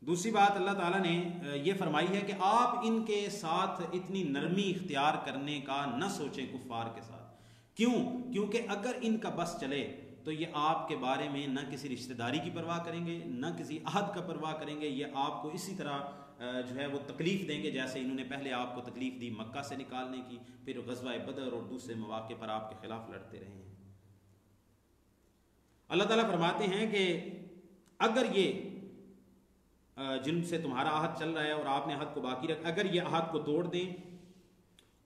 دوسری بات اللہ تعالیٰ نے یہ فرمائی ہے کہ آپ ان کے ساتھ اتنی نرمی اختیار کرنے کا نہ سوچیں کفار کے ساتھ۔ کیوں؟ کیونکہ اگر ان کا بس چلے تو یہ آپ کے بارے میں نہ کسی رشتہ داری کی پرواہ کریں گے، نہ کسی عہد کا پرواہ کریں گے، یہ آپ کو اسی طرح جو ہے وہ تکلیف دیں گے جیسے انہوں نے پہلے آپ کو تکلیف دی مکہ سے نکالنے کی، پھر غزوہ بدر اور دوسرے مواقع پر آپ کے خلاف لڑتے رہے ہیں۔ اللہ تعالیٰ فرماتے ہیں کہ اگر یہ جن سے تمہارا عہد چل رہا ہے اور آپ نے عہد کو باقی رکھا، اگر یہ عہد کو توڑ دیں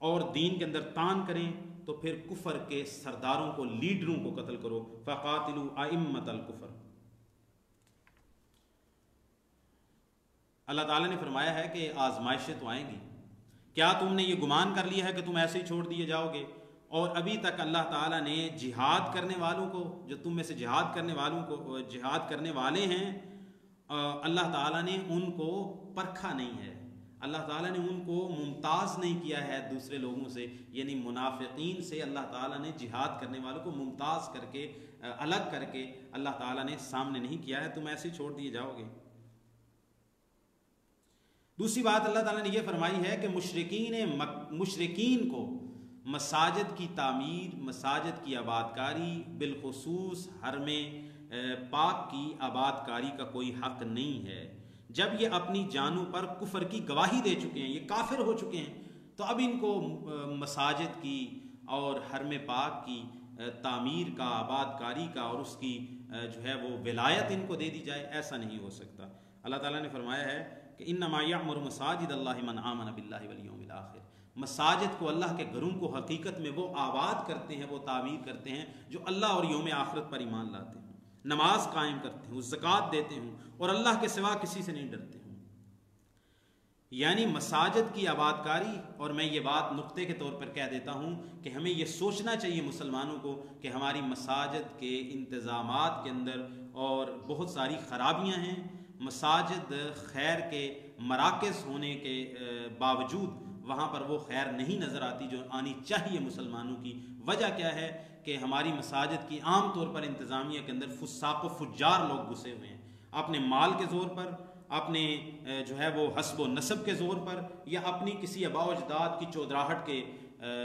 اور دین کے اندر تان کریں تو پھر کفر کے سرداروں کو، لیڈروں کو قتل کرو. فقاتلوا ائمۃ الکفر. اللہ تعالیٰ نے فرمایا ہے کہ آزمائشیں تو آئیں گی. کیا تم نے یہ گمان کر لیا ہے کہ تم ایسے ہی چھوڑ دیے جاؤ گے؟ اور ابھی تک اللہ تعالیٰ نے جہاد کرنے والوں کو، جو تم میں سے جہاد کرنے والے ہیں، اللہ تعالیٰ نے ان کو پرکھا نہیں ہے. اللہ تعالیٰ نے ان کو ممتاز نہیں کیا ہے دوسرے لوگوں سے، یعنی منافقین سے اللہ تعالیٰ نے جہاد کرنے والوں کو ممتاز کر کے، الگ کر کے اللہ تعالیٰ نے سامنے نہیں کیا ہے. تم ایسے ہی چھوڑ دیے جاؤ گے. دوسری بات اللہ تعالیٰ نے یہ فرمائی ہے کہ مشرکین کو مساجد کی تعمیر، مساجد کی آباد کاری، بالخصوص حرم پاک کی آباد کاری کا کوئی حق نہیں ہے. جب یہ اپنی جانوں پر کفر کی گواہی دے چکے ہیں، یہ کافر ہو چکے ہیں، تو اب ان کو مساجد کی اور حرم پاک کی تعمیر کا، آباد کاری کا اور اس کی جو ہے وہ ولایت ان کو دے دی جائے، ایسا نہیں ہو سکتا. اللہ تعالیٰ نے فرمایا ہے کہ انما یعمر مساجد اللہ من آمن باللہ والیوم الاخر. مساجد کو، اللہ کے گھروں کو حقیقت میں وہ آباد کرتے ہیں، وہ تعمیر کرتے ہیں جو اللہ اور یوم آخرت پر ایمان لاتے ہیں، نماز قائم کرتے ہیں، زکوٰۃ دیتے ہوں اور اللہ کے سوا کسی سے نہیں ڈرتے ہوں. یعنی مساجد کی آباد کاری. اور میں یہ بات نقطے کے طور پر کہہ دیتا ہوں کہ ہمیں یہ سوچنا چاہیے مسلمانوں کو کہ ہماری مساجد کے انتظامات کے اندر اور بہت ساری خرابیاں ہیں. مساجد خیر کے مراکز ہونے کے باوجود وہاں پر وہ خیر نہیں نظر آتی جو آنی چاہیے مسلمانوں کی. وجہ کیا ہے کہ ہماری مساجد کی عام طور پر انتظامیہ کے اندر فساق و فجار لوگ گھسے ہوئے ہیں، اپنے مال کے زور پر، اپنے جو ہے وہ حسب و نسب کے زور پر، یا اپنی کسی آباء و اجداد کی چودراہٹ کے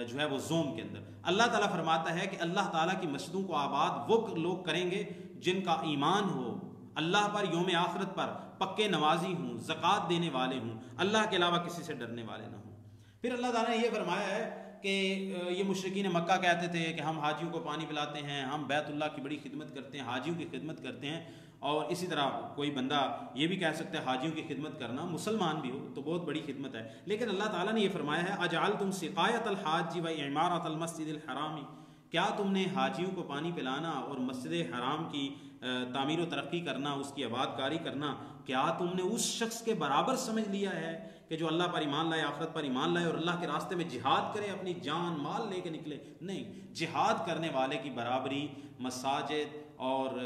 جو ہے وہ زوم کے اندر. اللہ تعالیٰ فرماتا ہے کہ اللہ تعالیٰ کی مسجدوں کو آباد وہ لوگ کریں گے جن کا ایمان ہو، اللہ پر، یوم آخرت پر پکے نمازی ہوں، زکوٰۃ دینے والے ہوں، اللہ کے علاوہ کسی سے ڈرنے والے نہ ہوں. پھر اللہ تعالیٰ نے یہ فرمایا ہے کہ یہ مشرکین مکہ کہتے تھے کہ ہم حاجیوں کو پانی پلاتے ہیں، ہم بیت اللہ کی بڑی خدمت کرتے ہیں، حاجیوں کی خدمت کرتے ہیں. اور اسی طرح کوئی بندہ یہ بھی کہہ سکتا ہے حاجیوں کی خدمت کرنا، مسلمان بھی ہو تو بہت بڑی خدمت ہے. لیکن اللہ تعالیٰ نے یہ فرمایا ہے اجعلتم سقایۃ الحاج و عمارۃ المسجد الحرام. کیا تم نے حاجیوں کو پانی پلانا اور مسجد حرام کی تعمیر و ترقی کرنا، اس کی آباد کاری کرنا، کیا تم نے اس شخص کے برابر سمجھ لیا ہے کہ جو اللہ پر ایمان لائے، آخرت پر ایمان لائے اور اللہ کے راستے میں جہاد کرے، اپنی جان مال لے کے نکلے؟ نہیں. جہاد کرنے والے کی برابری مساجد اور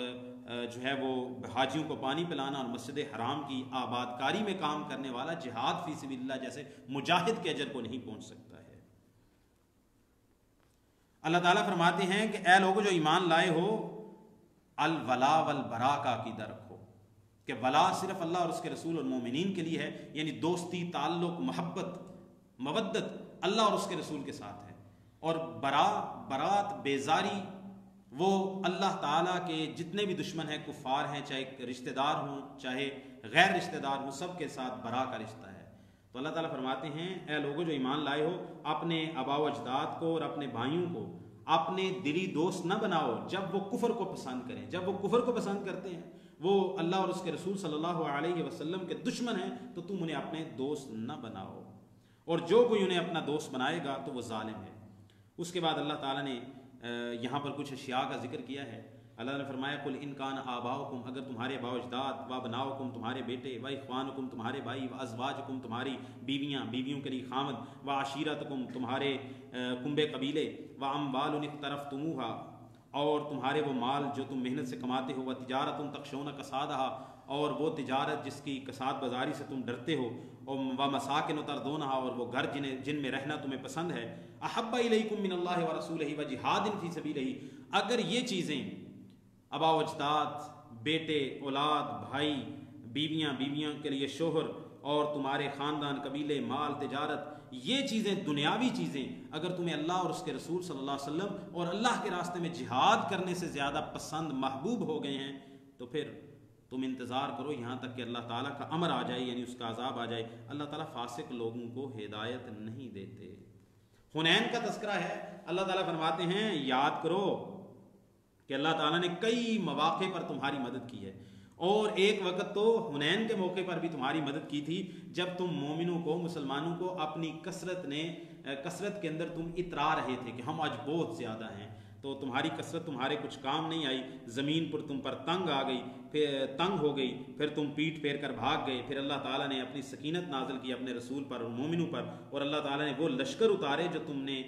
جو ہے وہ حاجیوں کو پانی پلانا اور مسجد حرام کی آباد کاری میں کام کرنے والا جہاد فی سبیل اللہ جیسے مجاہد کے اجر کو نہیں پہنچ سکتا ہے. اللہ تعالیٰ فرماتے ہیں کہ اے لوگو جو ایمان لائے ہو، الولا والبرا کا عقیدہ رکھو کہ ولا صرف اللہ اور اس کے رسول اور مومنین کے لیے ہے، یعنی دوستی، تعلق، محبت، مودت اللہ اور اس کے رسول کے ساتھ ہے. اور برات، بیزاری، وہ اللہ تعالیٰ کے جتنے بھی دشمن ہیں، کفار ہیں، چاہے رشتہ دار ہوں چاہے غیر رشتہ دار ہوں، سب کے ساتھ برا کا رشتہ ہے. تو اللہ تعالیٰ فرماتے ہیں اے لوگو جو ایمان لائے ہو، اپنے آباء و اجداد کو اور اپنے بھائیوں کو اپنے دلی دوست نہ بناؤ جب وہ کفر کو پسند کریں. جب وہ کفر کو پسند کرتے ہیں، وہ اللہ اور اس کے رسول صلی اللہ علیہ وسلم کے دشمن ہیں، تو تم انہیں اپنے دوست نہ بناؤ، اور جو کوئی انہیں اپنا دوست بنائے گا تو وہ ظالم ہے. اس کے بعد اللہ تعالیٰ نے یہاں پر کچھ اشیاء کا ذکر کیا ہے. اللہ نے فرمایا قل ان کان آباؤکم، اگر تمہارے آباء و اجداد، و ابناؤکم تمہارے بیٹے، و اخوانکم تمہارے بھائی، و ازواجکم تمہاری بیویاں، بیویوں کے لیے خامد، و عشیرتکم تمہارے کنبے قبیلے، و اموال اقترفتموہا اور تمہارے وہ مال جو تم محنت سے کماتے ہو، و تجارت تخشون کسادہا اور وہ تجارت جس کی کساد بازاری سے تم ڈرتے ہو، و مساکن ترضونہا اور وہ گھر جن میں رہنا تمہیں پسند ہے، احب الیکم من اللہ و رسولہ و جہاد فی سبیلہ. اگر یہ چیزیں آباء و اجداد، بیٹے، اولاد، بھائی، بیویاں، بیویاں کے لیے شوہر اور تمہارے خاندان، قبیلے، مال، تجارت، یہ چیزیں دنیاوی چیزیں اگر تمہیں اللہ اور اس کے رسول صلی اللہ علیہ وسلم اور اللہ کے راستے میں جہاد کرنے سے زیادہ پسند، محبوب ہو گئے ہیں، تو پھر تم انتظار کرو یہاں تک کہ اللہ تعالیٰ کا امر آ جائے، یعنی اس کا عذاب آ جائے. اللہ تعالیٰ فاسق لوگوں کو ہدایت نہیں دیتے. حنین کا تذکرہ ہے. اللہ تعالیٰ فرماتے ہیں یاد کرو کہ اللہ تعالیٰ نے کئی مواقع پر تمہاری مدد کی ہے، اور ایک وقت تو حنین کے موقع پر بھی تمہاری مدد کی تھی جب تم مومنوں کو، مسلمانوں کو اپنی کثرت نے کثرت کے اندر تم اترا رہے تھے کہ ہم آج بہت زیادہ ہیں، تو تمہاری کثرت تمہارے کچھ کام نہیں آئی، زمین پر تم پر تنگ آ گئی، پھر تنگ ہو گئی، پھر تم پیٹ پھیر کر بھاگ گئے۔ پھر اللہ تعالیٰ نے اپنی سکینت نازل کی اپنے رسول پر اور مومنوں پر، اور اللہ تعالیٰ نے وہ لشکر اتارے جو تم نے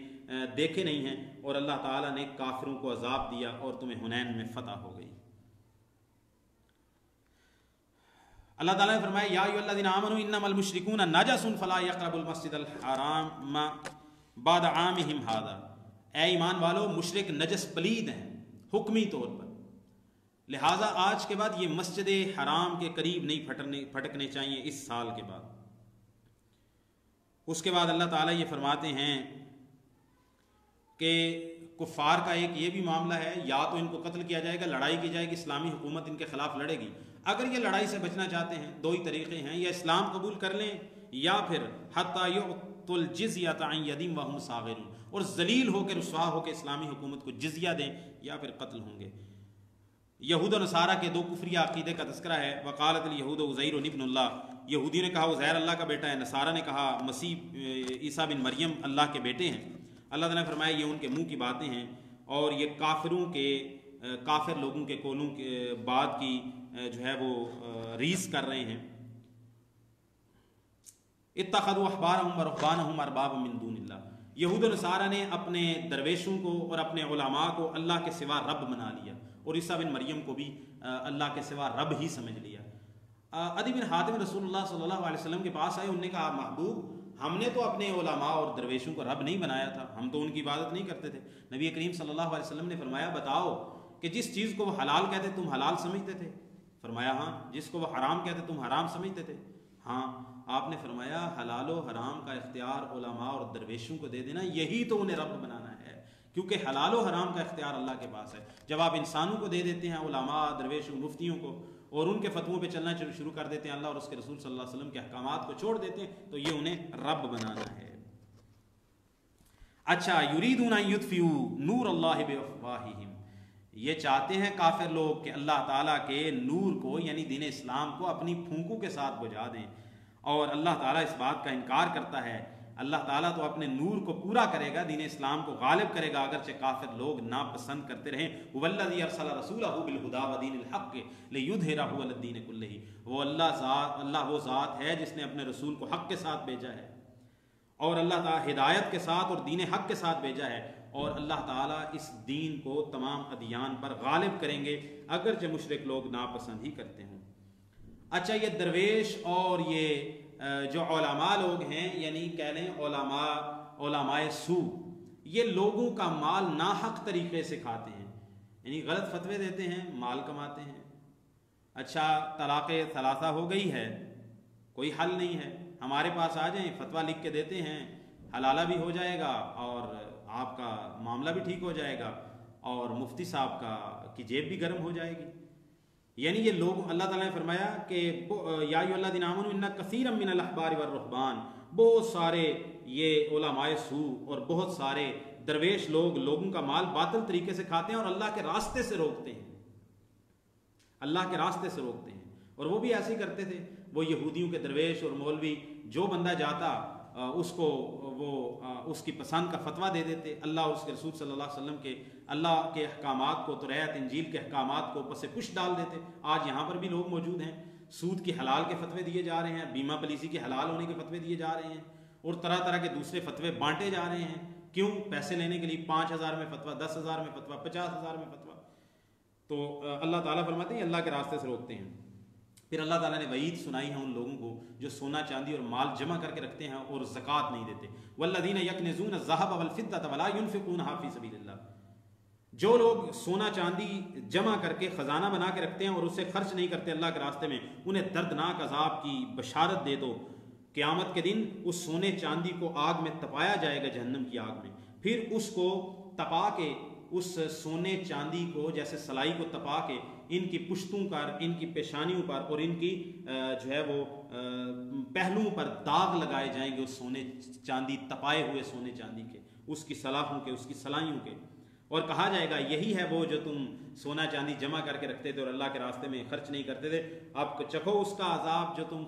دیکھے نہیں ہیں، اور اللہ تعالیٰ نے کافروں کو عذاب دیا اور تمہیں حنین میں فتح ہو گئی۔ اللہ تعالیٰ نے فرمایا یا ایھا الذین آمنوا انما المشرکون نجس فلا یقربوا المسجد الحرام بعد عامہم ھذا، اے ایمان والو مشرک نجس پلید ہیں حکمی طور پر، لہٰذا آج کے بعد یہ مسجد حرام کے قریب نہیں پھٹکنے چاہیے اس سال کے بعد۔ اس کے بعد اللہ تعالیٰ یہ فرماتے ہیں کہ کفار کا ایک یہ بھی معاملہ ہے، یا تو ان کو قتل کیا جائے گا، لڑائی کی جائے گی، اسلامی حکومت ان کے خلاف لڑے گی۔ اگر یہ لڑائی سے بچنا چاہتے ہیں دو ہی طریقے ہیں، یا اسلام قبول کر لیں یا پھر حتی یعطوا الجزیۃ عن ید وہم صاغرون، اور ذلیل ہو کے رسوا ہو کے اسلامی حکومت کو جزیہ دیں یا پھر قتل ہوں گے۔ یہود و نصارہ کے دو کفری عقیدے کا تذکرہ ہے۔ وقالت الیہود عزیر ابن اللہ، یہودیوں نے کہا عزیر اللہ کا بیٹا ہے، نصارہ نے کہا مسیح عیسیٰ بن مریم اللہ کے بیٹے ہیں۔ اللہ تعالیٰ نے فرمایا یہ ان کے منہ کی باتیں ہیں، اور یہ کافر لوگوں کے قولوں کے بعد کی جو ہے وہ ریس کر رہے ہیں۔ اتخذوا احبارهم ورهبانهم اربابا من دون اللہ، یہود و نصارہ نے اپنے درویشوں کو اور اپنے علماء کو اللہ کے سوا رب بنا لیا، اور عیسیٰ بن مریم کو بھی اللہ کے سوا رب ہی سمجھ لیا۔ عدی بن حاتم رسول اللہ صلی اللہ علیہ وسلم کے پاس آئے، انہوں نے کہا محبوب ہم نے تو اپنے علماء اور درویشوں کو رب نہیں بنایا تھا، ہم تو ان کی عبادت نہیں کرتے تھے۔ نبی کریم صلی اللہ علیہ وسلم نے فرمایا بتاؤ کہ جس چیز کو وہ حلال کہتے تم حلال سمجھتے تھے؟ فرمایا ہاں۔ جس کو وہ حرام کہتے تم حرام سمجھتے تھے؟ ہاں۔ آپ نے فرمایا حلال و حرام کا اختیار علماء اور درویشوں کو دے دینا، یہی تو انہیں رب بنانا ہے، کیونکہ حلال و حرام کا اختیار اللہ کے پاس ہے۔ جب آپ انسانوں کو دے دیتے ہیں، علماء درویشوں مفتیوں کو، اور ان کے فتووں پہ چلنا شروع کر دیتے ہیں، اللہ اور اس کے رسول صلی اللہ علیہ وسلم کے احکامات کو چھوڑ دیتے ہیں، تو یہ انہیں رب بنانا ہے۔ اچھا، یریدون ان یطفئوا نور اللہ بافواہہم، یہ چاہتے ہیں کافر لوگ کہ اللہ تعالیٰ کے نور کو یعنی دین اسلام کو اپنی پھونکوں کے ساتھ بجھا دیں، اور اللہ تعالیٰ اس بات کا انکار کرتا ہے۔ اللہ تعالیٰ تو اپنے نور کو پورا کرے گا، دین اسلام کو غالب کرے گا، اگرچہ کافر لوگ ناپسند کرتے رہیں۔ والذی ارسل رسولہ بالہدی ودین الحق لیظہرہ علی الدین کلہ، وہ اللہ وہ ذات ہے جس نے اپنے رسول کو حق کے ساتھ بھیجا ہے، اور اللہ تعالیٰ ہدایت کے ساتھ اور دین حق کے ساتھ بھیجا ہے، اور اللہ تعالیٰ اس دین کو تمام ادیان پر غالب کریں گے، اگرچہ مشرک لوگ ناپسند ہی کرتے ہوں۔ اچھا، یہ درویش اور یہ جو علماء لوگ ہیں، یعنی کہہ لیں علماء سو، یہ لوگوں کا مال ناحق طریقے سے کھاتے ہیں، یعنی غلط فتوے دیتے ہیں، مال کماتے ہیں۔ اچھا، طلاق ثلاثہ ہو گئی ہے، کوئی حل نہیں ہے، ہمارے پاس آ جائیں، فتویٰ لکھ کے دیتے ہیں، حلالہ بھی ہو جائے گا اور آپ کا معاملہ بھی ٹھیک ہو جائے گا، اور مفتی صاحب کی جیب بھی گرم ہو جائے گی۔ یعنی یہ لوگ، اللہ تعالیٰ نے فرمایا کہ یا ایھا الذین آمنوا ان کثیرا من الاحبار والرہبان، بہت سارے یہ علماء سو اور بہت سارے درویش لوگ لوگوں کا مال باطل طریقے سے کھاتے ہیں اور اللہ کے راستے سے روکتے ہیں، اللہ کے راستے سے روکتے ہیں۔ اور وہ بھی ایسے ہی کرتے تھے، وہ یہودیوں کے درویش اور مولوی جو بندہ جاتا اس کو وہ اس کی پسند کا فتویٰ دے دیتے، اللہ اور اس کے رسول صلی اللہ علیہ وسلم کے اللہ کے احکامات کو، توریت انجیل کے احکامات کو پس پش ڈال دیتے۔ آج یہاں پر بھی لوگ موجود ہیں، سود کی حلال کے فتوے دیے جا رہے ہیں، بیمہ پالیسی کے حلال ہونے کے فتوے دیے جا رہے ہیں، اور طرح طرح کے دوسرے فتوے بانٹے جا رہے ہیں۔ کیوں؟ پیسے لینے کے لیے 5,000 میں فتویٰ، 10,000 میں فتویٰ، 50,000 میں فتویٰ۔ تو اللہ تعالیٰ فرماتے ہیں اللہ کے راستے سے روکتے ہیں۔ پھر اللہ تعالیٰ نے وعید سنائی ہے ان لوگوں کو جو سونا چاندی اور مال جمع کر کے رکھتے ہیں اور زکوٰۃ نہیں دیتے۔ والذین یکنزون الذھب والفضة ولا ينفقونها فی سبیل اللہ، جو لوگ سونا چاندی جمع کر کے خزانہ بنا کے رکھتے ہیں اور اسے خرچ نہیں کرتے اللہ کے راستے میں، انہیں دردناک عذاب کی بشارت دے دو۔ قیامت کے دن اس سونے چاندی کو آگ میں تپایا جائے گا، جہنم کی آگ میں، پھر اس کو تپا کے، اس سونے چاندی کو جیسے سلائی کو تپا کے ان کی پشتوں پر، ان کی پیشانیوں پر اور ان کی جو ہے وہ پہلوؤں پر داغ لگائے جائیں گے، اس سونے چاندی، تپائے ہوئے سونے چاندی کے، اس کی سلاخوں کے، اس کی سلائیوں کے، اور کہا جائے گا یہی ہے وہ جو تم سونا چاندی جمع کر کے رکھتے تھے اور اللہ کے راستے میں خرچ نہیں کرتے تھے، اب چکھو اس کا عذاب جو تم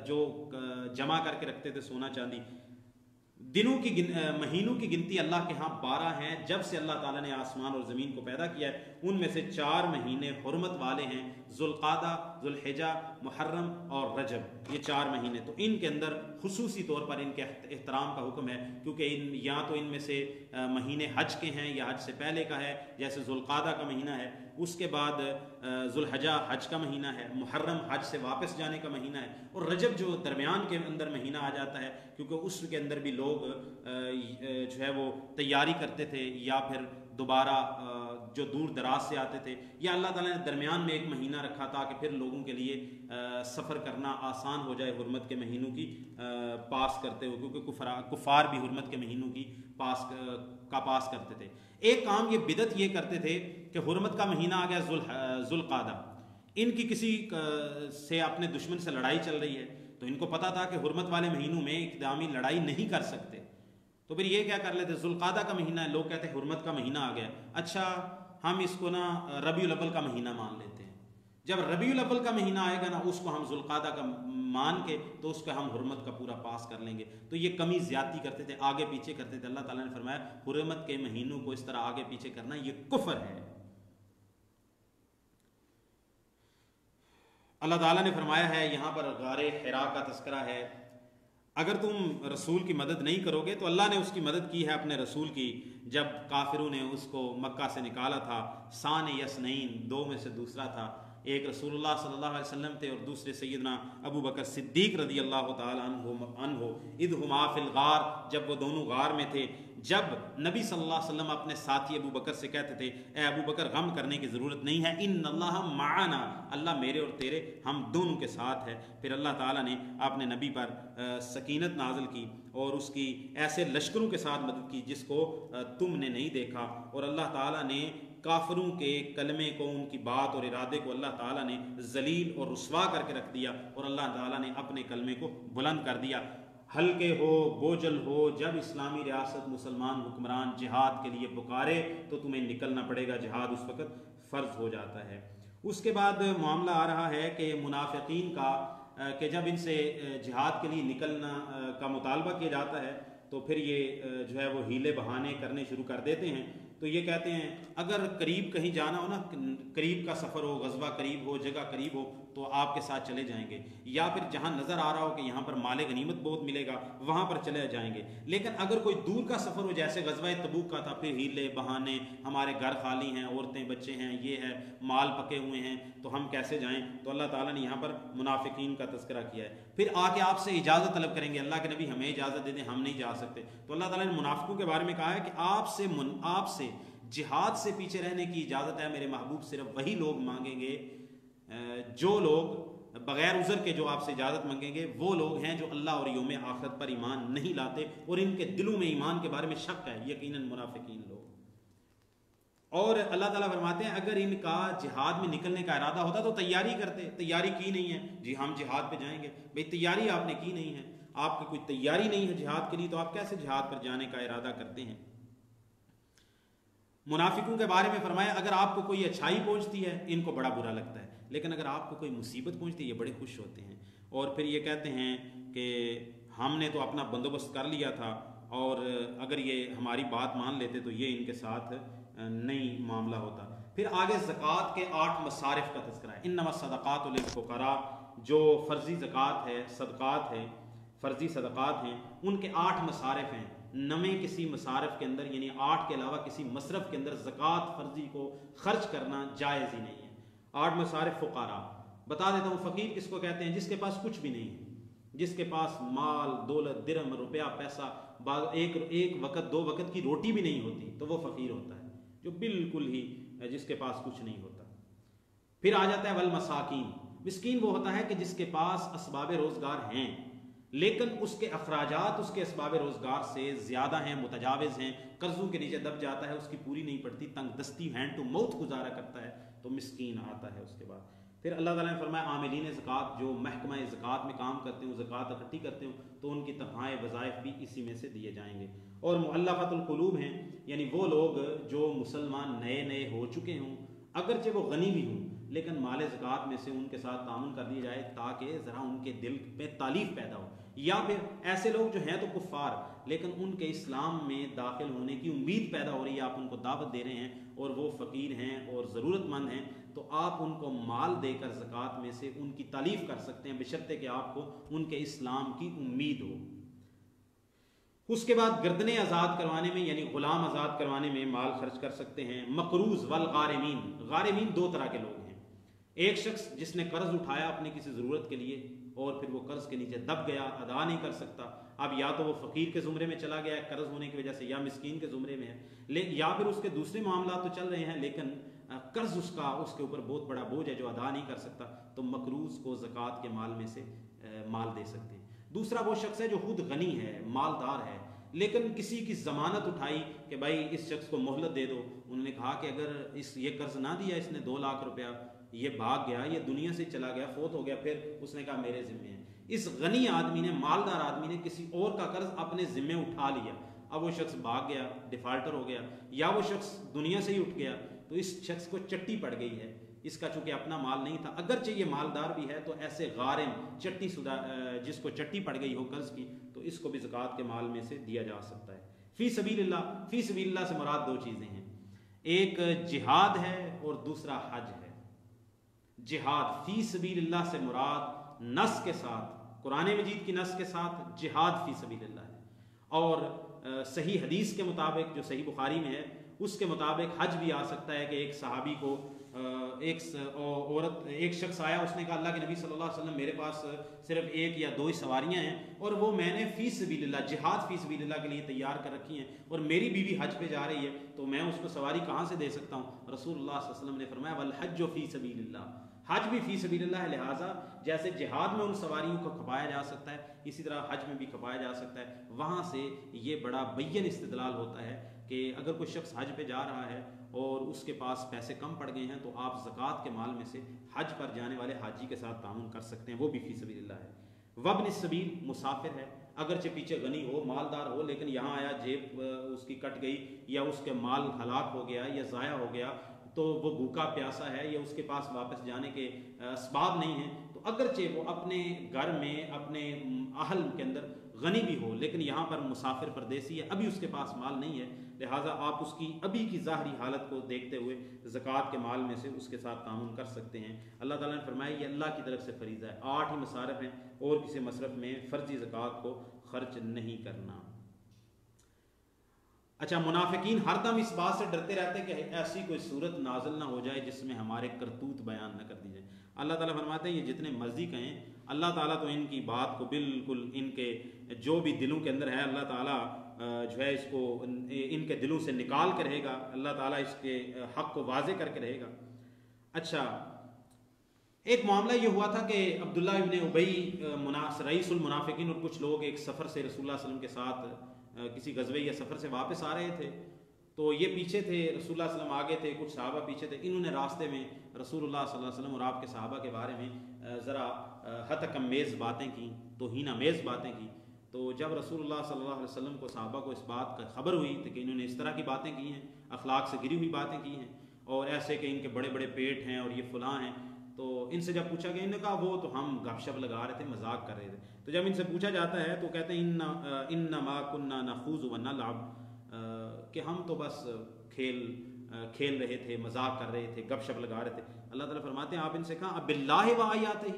جو جمع کر کے رکھتے تھے سونا چاندی، مہینوں کی گنتی اللہ کے ہاں 12 ہیں. جب سے اللہ تعالیٰ نے آسمان اور زمین کو پیدا کیا ہے ان میں سے 4 مہینے حرمت والے ہیں: ذوالقعدہ، ذوالحجہ، محرم اور رجب. یہ 4 مہینے تو ان کے اندر خصوصی طور پر ان کے احترام کا حکم ہے، کیونکہ یا تو ان میں سے مہینے حج کے ہیں یا حج سے پہلے کا ہے. جیسے ذوالقعدہ کا مہینہ ہے، اس کے بعد ذوالحجہ حج کا مہینہ ہے، محرم حج سے واپس جانے کا مہینہ ہے، اور رجب جو درمیان کے اندر مہینہ آ جاتا ہے، کیونکہ اس کے اندر بھی لوگ جو ہے وہ تیاری کرتے تھے، یا پھر دوبارہ جو دور دراز سے آتے تھے، یا اللہ تعالیٰ نے درمیان میں ایک مہینہ رکھا تاکہ پھر لوگوں کے لیے سفر کرنا آسان ہو جائے حرمت کے مہینوں کی پاس کرتے ہوئے، کیونکہ کفار بھی حرمت کے مہینوں کی پاس کرتے تھے. ایک کام یہ بدعت یہ کرتے تھے کہ حرمت کا مہینہ آ گیا ذوالقعدہ، ان کی کسی سے اپنے دشمن سے لڑائی چل رہی ہے، تو ان کو پتا تھا کہ حرمت والے مہینوں میں اقدامی لڑائی نہیں کر سکتے، تو پھر یہ کیا کر لیتے، ذوالقعدہ کا مہینہ ہے، لوگ کہتے ہیں حرمت کا مہینہ آ گیا، اچھا ہم اس کو نا ربیع الاول کا مہینہ مان لیتے ہیں. جب ربیع الاول کا مہینہ آئے گا نا، اس کو ہم ذوالقعدہ کا مان کے تو اس کو ہم حرمت کا پورا پاس کر لیں گے. تو یہ کمی زیادتی کرتے تھے، آگے پیچھے کرتے تھے. اللہ تعالیٰ نے فرمایا حرمت کے مہینوں کو اس طرح آگے پیچھے کرنا یہ کفر ہے. اللہ تعالیٰ نے فرمایا ہے یہاں پر غار حرا کا تذکرہ ہے، اگر تم رسول کی مدد نہیں کرو گے تو اللہ نے اس کی مدد کی ہے اپنے رسول کی، جب کافروں نے اس کو مکہ سے نکالا تھا. ثانی یسنین، 2 میں سے دوسرا تھا، ایک رسول اللہ صلی اللہ علیہ وسلم تھے اور دوسرے سیدنا ابو بکر صدیق رضی اللہ تعالی عنہ. اذ ہما فی الغار، جب وہ دونوں غار میں تھے، جب نبی صلی اللہ علیہ وسلم اپنے ساتھی ابو بکر سے کہتے تھے اے ابو بکر غم کرنے کی ضرورت نہیں ہے، ان اللہ معنا، اللہ میرے اور تیرے ہم دونوں کے ساتھ ہے. پھر اللہ تعالیٰ نے اپنے نبی پر سکینت نازل کی اور اس کی ایسے لشکروں کے ساتھ مدد کی جس کو تم نے نہیں دیکھا، اور اللہ تعالیٰ نے کافروں کے کلمے کو، ان کی بات اور ارادے کو اللہ تعالیٰ نے ذلیل اور رسوا کر کے رکھ دیا، اور اللہ تعالیٰ نے اپنے کلمے کو بلند کر دیا. ہلکے ہو بوجھل ہو، جب اسلامی ریاست مسلمان حکمران جہاد کے لیے پکارے تو تمہیں نکلنا پڑے گا، جہاد اس وقت فرض ہو جاتا ہے. اس کے بعد معاملہ آ رہا ہے کہ منافقین کا، کہ جب ان سے جہاد کے لیے نکلنا کا مطالبہ کیا جاتا ہے تو پھر یہ جو ہے وہ ہیلے بہانے کرنے شروع کر دیتے ہیں. تو یہ کہتے ہیں اگر قریب کہیں جانا ہو نا، قریب کا سفر ہو، غزوہ قریب ہو، جگہ قریب ہو، تو آپ کے ساتھ چلے جائیں گے، یا پھر جہاں نظر آ رہا ہو کہ یہاں پر مال غنیمت بہت ملے گا وہاں پر چلے جائیں گے. لیکن اگر کوئی دور کا سفر ہو جیسے غزوہ تبوک کا تھا، پھر ہیلے بہانے، ہمارے گھر خالی ہیں، عورتیں بچے ہیں، یہ ہے، مال پکے ہوئے ہیں، تو ہم کیسے جائیں؟ تو اللہ تعالیٰ نے یہاں پر منافقین کا تذکرہ کیا ہے. پھر آ کے آپ سے اجازت طلب کریں گے، اللہ کے نبی ہمیں اجازت دے دیں، ہم نہیں جا سکتے. تو اللہ تعالیٰ نے منافقوں کے بارے میں کہا ہے کہ آپ سے جہاد سے پیچھے رہنے کی اجازت ہے میرے محبوب، صرف وہی لوگ مانگیں گے، جو لوگ بغیر عذر کے جو آپ سے اجازت مانگیں گے وہ لوگ ہیں جو اللہ اور یوم آخرت پر ایمان نہیں لاتے اور ان کے دلوں میں ایمان کے بارے میں شک ہے، یقیناً منافقین لوگ. اور اللہ تعالیٰ فرماتے ہیں اگر ان کا جہاد میں نکلنے کا ارادہ ہوتا تو تیاری کرتے، تیاری کی نہیں ہے، جی ہم جہاد پہ جائیں گے. بھئی تیاری آپ نے کی نہیں ہے، آپ کی کوئی تیاری نہیں ہے جہاد کے لیے، تو آپ کیسے جہاد پر جانے کا ارادہ کرتے ہیں؟ منافقوں کے بارے میں فرمایا اگر آپ کو کوئی اچھائی پہنچتی ہے ان کو بڑا برا لگتا ہے، لیکن اگر آپ کو کوئی مصیبت پہنچتی ہے یہ بڑے خوش ہوتے ہیں. اور پھر یہ کہتے ہیں کہ ہم نے تو اپنا بندوبست کر لیا تھا، اور اگر یہ ہماری بات مان لیتے تو یہ ان کے ساتھ نہیں معاملہ ہوتا. پھر آگے زکوٰۃ کے 8 مصارف کا تذکرہ ہے. انما الصدقات للفقراء، جو فرضی زکوٰۃ ہے، صدقات ہے، فرضی صدقات ہیں، ان کے 8 مصارف ہیں. نویں کسی مصارف کے اندر، یعنی 8 کے علاوہ کسی مصرف کے اندر زکوٰۃ فرضی کو خرچ کرنا جائز ہی نہیں ہے. 8 مصارف فقراء بتا دیتا ہوں. فقیر کس کو کہتے ہیں؟ جس کے پاس کچھ بھی نہیں ہے، جس کے پاس مال دولت درہم روپیہ پیسہ، ایک وقت 2 وقت کی روٹی بھی نہیں ہوتی تو وہ فقیر ہوتا ہے، جو بالکل ہی جس کے پاس کچھ نہیں ہوتا. پھر آ جاتا ہے والمساکین. مسکین وہ ہوتا ہے کہ جس کے پاس اسباب روزگار ہیں لیکن اس کے اخراجات اس کے اسباب روزگار سے زیادہ ہیں، متجاوز ہیں، قرضوں کے نیچے دب جاتا ہے، اس کی پوری نہیں پڑتی، تنگ دستی ہینڈ ٹو موتھ گزارا کرتا ہے، تو مسکین آتا ہے. اس کے بعد پھر اللہ تعالیٰ نے فرمایا عاملین زکوٰۃ، جو محکمہ زکوٰۃ میں کام کرتے ہوں، زکوٰۃ اکٹھی کرتے ہوں، تو ان کی تنخواہیں وظائف بھی اسی میں سے دیے جائیں گے. اور مؤلفۃ القلوب ہیں، یعنی وہ لوگ جو مسلمان نئے ہو چکے ہوں، اگرچہ وہ غنی بھی ہوں لیکن مال زکوٰۃ میں سے ان کے ساتھ تعاون کر دیا جائے تاکہ ذرا ان کے دل پہ تالیف پیدا ہو. یا پھر ایسے لوگ جو ہیں تو کفار لیکن ان کے اسلام میں داخل ہونے کی امید پیدا ہو رہی ہے، آپ ان کو دعوت دے رہے ہیں اور وہ فقیر ہیں اور ضرورت مند ہیں، تو آپ ان کو مال دے کر زکوٰۃ میں سے ان کی تعلیف کر سکتے ہیں، بشرطے کہ آپ کو ان کے اسلام کی امید ہو۔ اس کے بعد گردنیں آزاد کروانے میں یعنی غلام آزاد کروانے میں مال خرچ کر سکتے ہیں۔ مقروض والغارمین، غارمین دو طرح کے لوگ ہیں، ایک شخص جس نے قرض اٹھایا اپنی کسی ضرورت کے لیے اور پھر وہ قرض کے نیچے دب گیا، ادا نہیں کر سکتا، اب یا تو وہ فقیر کے زمرے میں چلا گیا ہے قرض ہونے کی وجہ سے، یا مسکین کے زمرے میں ہے، یا پھر اس کے دوسرے معاملات تو چل رہے ہیں لیکن قرض اس کے اوپر بہت بڑا بوجھ ہے جو ادا نہیں کر سکتا، تو مقروض کو زکوٰۃ کے مال میں سے مال دے سکتے ہیں۔ دوسرا وہ شخص ہے جو خود غنی ہے، مالدار ہے، لیکن کسی کی ضمانت اٹھائی کہ بھائی اس شخص کو مہلت دے دو، انہوں نے کہا کہ اگر یہ قرض نہ دیا، اس نے 2 لاکھ روپیہ، یہ بھاگ گیا، یہ دنیا سے چلا گیا، فوت ہو گیا، پھر اس نے کہا میرے ذمے ہے، اس غنی آدمی نے، مالدار آدمی نے کسی اور کا قرض اپنے ذمے اٹھا لیا، اب وہ شخص بھاگ گیا، ڈیفالٹر ہو گیا، یا وہ شخص دنیا سے ہی اٹھ گیا، تو اس شخص کو چٹی پڑ گئی ہے، اس کا چونکہ اپنا مال نہیں تھا، اگرچہ یہ مالدار بھی ہے تو ایسے غارم چٹی شدہ جس کو چٹی پڑ گئی ہو قرض کی، تو اس کو بھی زکوٰۃ کے مال میں سے دیا جا سکتا ہے۔ فی سبیل اللہ، فی سبیل اللہ سے مراد 2 چیزیں ہیں، ایک جہاد ہے اور دوسرا حج ہے۔ جہاد فی سبیل اللہ سے مراد نص کے ساتھ، قرآن مجید کی نص کے ساتھ جہاد فی سبیل اللہ ہے، اور صحیح حدیث کے مطابق جو صحیح بخاری میں ہے اس کے مطابق حج بھی آ سکتا ہے کہ ایک صحابی کو ایک شخص آیا، اس نے کہا اللہ کے نبی صلی اللہ علیہ وسلم میرے پاس صرف 1 یا 2 ہی سواریاں ہیں اور وہ میں نے فی سبیل اللہ، جہاد فی سبیل اللہ کے لیے تیار کر رکھی ہیں، اور میری بیوی حج پہ جا رہی ہے تو میں اس کو سواری کہاں سے دے سکتا ہوں؟ رسول اللہ صلی اللہ علیہ وسلم نے فرمایا والحج فی سبیل اللہ، حج بھی فی سبیل اللہ ہے، لہٰذا جیسے جہاد میں ان سواریوں کو کھپایا جا سکتا ہے اسی طرح حج میں بھی کھپایا جا سکتا ہے۔ وہاں سے یہ بڑا بین استدلال ہوتا ہے کہ اگر کوئی شخص حج پہ جا رہا ہے اور اس کے پاس پیسے کم پڑ گئے ہیں تو آپ زکوٰۃ کے مال میں سے حج پر جانے والے حاجی کے ساتھ تعاون کر سکتے ہیں، وہ بھی فی سبیل اللہ ہے۔ وابن السبیل، مسافر ہے، اگرچہ پیچھے غنی ہو، مالدار ہو، لیکن یہاں آیا، جیب اس کی کٹ گئی یا اس کے مال ہلاک ہو گیا یا ضائع ہو گیا، تو وہ بھوکا پیاسا ہے یا اس کے پاس واپس جانے کے اسباب نہیں ہیں، تو اگرچہ وہ اپنے گھر میں اپنے اہل کے اندر غنی بھی ہو لیکن یہاں پر مسافر پردیسی ہے، ابھی اس کے پاس مال نہیں ہے، لہٰذا آپ اس کی ابھی کی ظاہری حالت کو دیکھتے ہوئے زکوٰۃ کے مال میں سے اس کے ساتھ تعاون کر سکتے ہیں۔ اللہ تعالیٰ نے فرمایا یہ اللہ کی طرف سے فریضہ ہے، 8 ہی مصارف ہیں اور کسی مصرف میں فرضی زکوٰۃ کو خرچ نہیں کرنا۔ اچھا، منافقین ہر دم اس بات سے ڈرتے رہتے کہ ایسی کوئی صورت نازل نہ ہو جائے جس میں ہمارے کرتوت بیان نہ کر دی جائے۔ اللہ تعالیٰ فرماتے ہیں یہ جتنے مرضی کہیں، اللہ تعالیٰ تو ان کی بات کو بالکل ان کے جو بھی دلوں کے اندر ہے اللہ تعالیٰ جو ہے اس کو ان کے دلوں سے نکال کے رہے گا، اللہ تعالیٰ اس کے حق کو واضح کر کے رہے گا۔ اچھا، ایک معاملہ یہ ہوا تھا کہ عبداللہ ابن ابی رئیس المنافقین اور کچھ لوگ ایک سفر سے رسول اللہ صلی اللہ علیہ وسلم کے ساتھ کسی غزوے یا سفر سے واپس آ رہے تھے، تو یہ پیچھے تھے، رسول اللہ صلی اللہ علیہ وسلم آگے تھے، کچھ صحابہ پیچھے تھے، انہوں نے راستے میں رسول اللہ صلی اللہ علیہ وسلم اور آپ کے صحابہ کے بارے میں ذرا ہتک امیز باتیں کی، توہین امیز باتیں کی، تو جب رسول اللہ صلی اللہ علیہ وسلم کو صحابہ کو اس بات کا خبر ہوئی تھی کہ انہوں نے اس طرح کی باتیں کی ہیں، اخلاق سے گری ہوئی باتیں کی ہیں اور ایسے کہ ان کے بڑے بڑے پیٹ ہیں اور یہ فلاں ہیں، تو ان سے جب پوچھا گیا انہوں نے کہا وہ تو ہم گپ شپ لگا رہے تھے، مذاق کر رہے تھے، تو جب ان سے پوچھا جاتا ہے تو کہتے ہیں انما کننا نخوض ونلعب، کہ ہم تو بس کھیل رہے تھے، مذاق کر رہے تھے، گپ شپ لگا رہے تھے۔ اللہ تعالیٰ فرماتے ہیں آپ ان سے کہا اب اللہ و آیاتہ،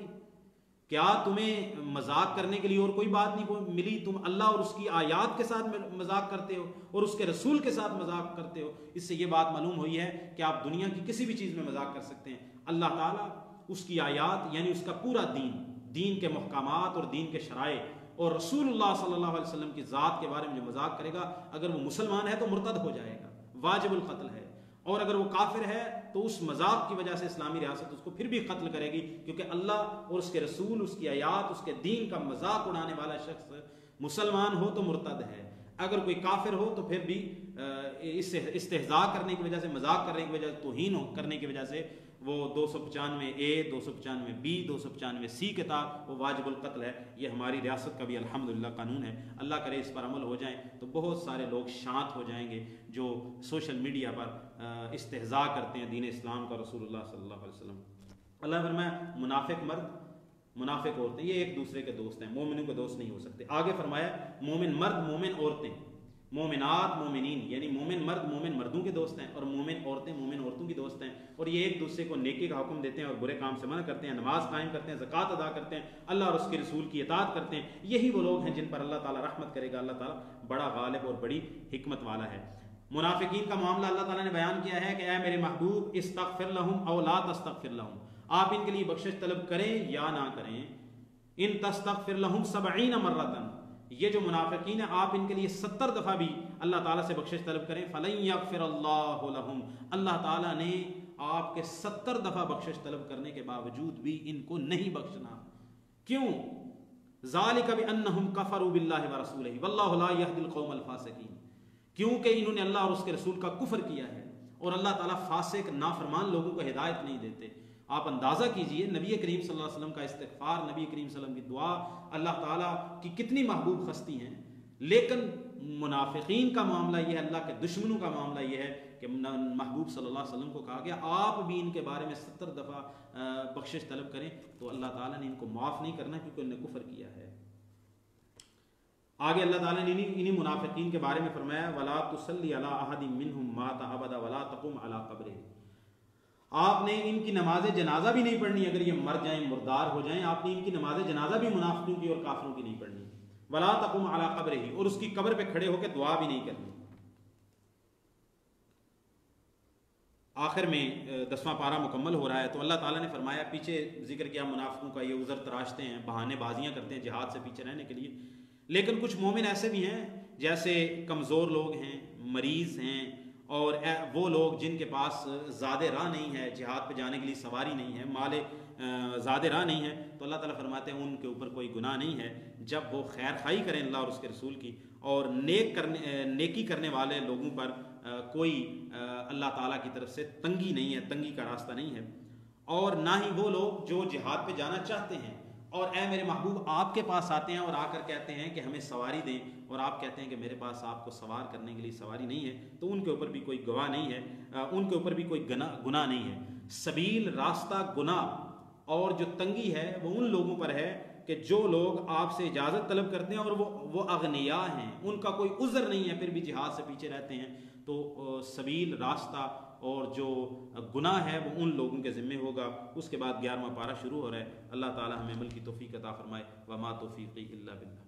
کیا تمہیں مذاق کرنے کے لیے اور کوئی بات نہیں ملی؟ تم اللہ اور اس کی آیات کے ساتھ مذاق کرتے ہو اور اس کے رسول کے ساتھ مذاق کرتے ہو۔ اس سے یہ بات معلوم ہوئی ہے کہ آپ دنیا کی کسی بھی چیز میں مذاق کر سکتے ہیں، اللہ تعالیٰ اس کی آیات یعنی اس کا پورا دین کے محکمات اور دین کے شرائع اور رسول اللہ صلی اللہ علیہ وسلم کی ذات کے بارے میں جو مذاق کرے گا، اگر وہ مسلمان ہے تو مرتد ہو جائے گا، واجب القتل ہے، اور اگر وہ کافر ہے تو اس مذاق کی وجہ سے اسلامی ریاست اس کو پھر بھی قتل کرے گی، کیونکہ اللہ اور اس کے رسول، اس کی آیات، اس کے دین کا مذاق اڑانے والا شخص مسلمان ہو تو مرتد ہے، اگر کوئی کافر ہو تو پھر بھی اس سے استہزاء کرنے کی وجہ سے، مذاق کرنے کی وجہ سے، توہین کرنے کی وجہ سے وہ 295A 295B 295C کے تحت وہ واجب القتل ہے۔ یہ ہماری ریاست کا بھی الحمدللہ قانون ہے، اللہ کرے اس پر عمل ہو جائیں تو بہت سارے لوگ شانت ہو جائیں گے جو سوشل میڈیا پر استہزاء کرتے ہیں دین اسلام کا، رسول اللہ صلی اللہ علیہ وسلم۔ اللہ فرمایا منافق عورتیں یہ ایک دوسرے کے دوست ہیں، مومنوں کے دوست نہیں ہو سکتے۔ آگے فرمایا مومن مرد مومن عورتیں، مومنات مومنین، یعنی مومن مرد مومن مردوں کے دوست ہیں اور مومن عورتیں مومن عورتوں کی دوست ہیں، اور یہ ایک دوسرے کو نیکی کا حکم دیتے ہیں اور برے کام سے منع کرتے ہیں، نماز قائم کرتے ہیں، زکوٰۃ ادا کرتے ہیں، اللہ اور اس کے رسول کی اطاعت کرتے ہیں۔ یہی وہ لوگ ہیں جن پر اللہ تعالیٰ رحمت کرے گا، اللہ تعالیٰ بڑا غالب اور بڑی حکمت والا ہے۔ منافقین کا معاملہ اللہ تعالیٰ نے بیان کیا ہے کہ اے میرے محبوب استغفر لہم او لا تستغفر لہم، آپ ان کے لیے بخشش طلب کریں یا نہ کریں، ان تستغفر لہم 70 مرۃ، یہ جو منافقین ہیں آپ ان کے لیے 70 دفعہ بھی اللہ تعالیٰ سے بخشش طلب کریں، فلن یغفر اللہ لہم، اللہ تعالیٰ نے آپ کے 70 دفعہ بخشش طلب کرنے کے باوجود بھی ان کو نہیں بخشنا۔ کیوں؟ ذالک بانہم کفروا باللہ ورسولہ واللہ لا یہدی القوم الفاسقین، کیونکہ انہوں نے اللہ اور اس کے رسول کا کفر کیا ہے اور اللہ تعالیٰ فاسق نافرمان لوگوں کو ہدایت نہیں دیتے۔ آپ اندازہ کیجئے نبی کریم صلی اللہ علیہ وسلم کا استغفار، نبی کریم صلی اللہ علیہ وسلم کی دعا اللہ تعالیٰ کی کتنی محبوب ہستی ہیں، لیکن منافقین کا معاملہ یہ ہے، اللہ کے دشمنوں کا معاملہ یہ ہے کہ محبوب صلی اللہ علیہ وسلم کو کہا گیا آپ بھی ان کے بارے میں 70 دفعہ بخشش طلب کریں، تو اللہ تعالیٰ نے ان کو معاف نہیں کرنا کیونکہ انہوں نے کفر کیا ہے۔ آگے اللہ تعالیٰ نے انہی منافقین کے بارے میں فرمایا وَلَا تُصَلِّ عَلَىٰ أَحَدٍ مِّنْهُمْ مَاتَ أَبَدًا وَلَا تَقُمْ عَلَىٰ قَبْرِهِ، آپ نے ان کی نماز جنازہ بھی نہیں پڑھنی، اگر یہ مر جائیں مردار ہو جائیں آپ نے ان کی نماز جنازہ بھی منافقوں کی اور کافروں کی نہیں پڑھنی، وَلَا تَقُمْ عَلَىٰ قَبْرِهِ، اور اس کی قبر پہ کھڑے ہو کے دعا بھی نہیں کرنی۔ آخر میں 10واں پارہ مکمل ہو رہا ہے تو اللہ تعالیٰ نے فرمایا، پیچھے ذکر کیا منافقوں کا، یہ عذر تراشتے ہیں، بہانے بازیاں کرتے ہیں جہاد سے پیچھے رہنے کے لیے، لیکن کچھ مومن ایسے بھی ہیں جیسے کمزور لوگ ہیں، مریض ہیں، اور وہ لوگ جن کے پاس زیادہ راہ نہیں ہے، جہاد پہ جانے کے لیے سواری نہیں ہے، مال زیادہ راہ نہیں ہے، تو اللہ تعالیٰ فرماتے ہیں ان کے اوپر کوئی گناہ نہیں ہے جب وہ خیر خواہی کریں اللہ اور اس کے رسول کی، اور نیکی کرنے والے لوگوں پر کوئی اللہ تعالیٰ کی طرف سے تنگی نہیں ہے، تنگی کا راستہ نہیں ہے، اور نہ ہی وہ لوگ جو جہاد پہ جانا چاہتے ہیں اور اے میرے محبوب آپ کے پاس آتے ہیں اور آ کر کہتے ہیں کہ ہمیں سواری دیں، اور آپ کہتے ہیں کہ میرے پاس آپ کو سوار کرنے کے لیے سواری نہیں ہے، تو ان کے اوپر بھی کوئی گواہ نہیں ہے، ان کے اوپر بھی کوئی گناہ نہیں ہے۔ سبیل، راستہ، گناہ اور جو تنگی ہے وہ ان لوگوں پر ہے کہ جو لوگ آپ سے اجازت طلب کرتے ہیں اور وہ اغنیاء ہیں، ان کا کوئی عذر نہیں ہے پھر بھی جہاد سے پیچھے رہتے ہیں، تو سبیل، راستہ اور جو گناہ ہے وہ ان لوگوں کے ذمہ ہوگا۔ اس کے بعد 11واں پارہ شروع ہو رہا ہے۔ اللہ تعالی ہمیں عمل کی توفیق عطا فرمائے۔ وما توفیقی الا باللہ۔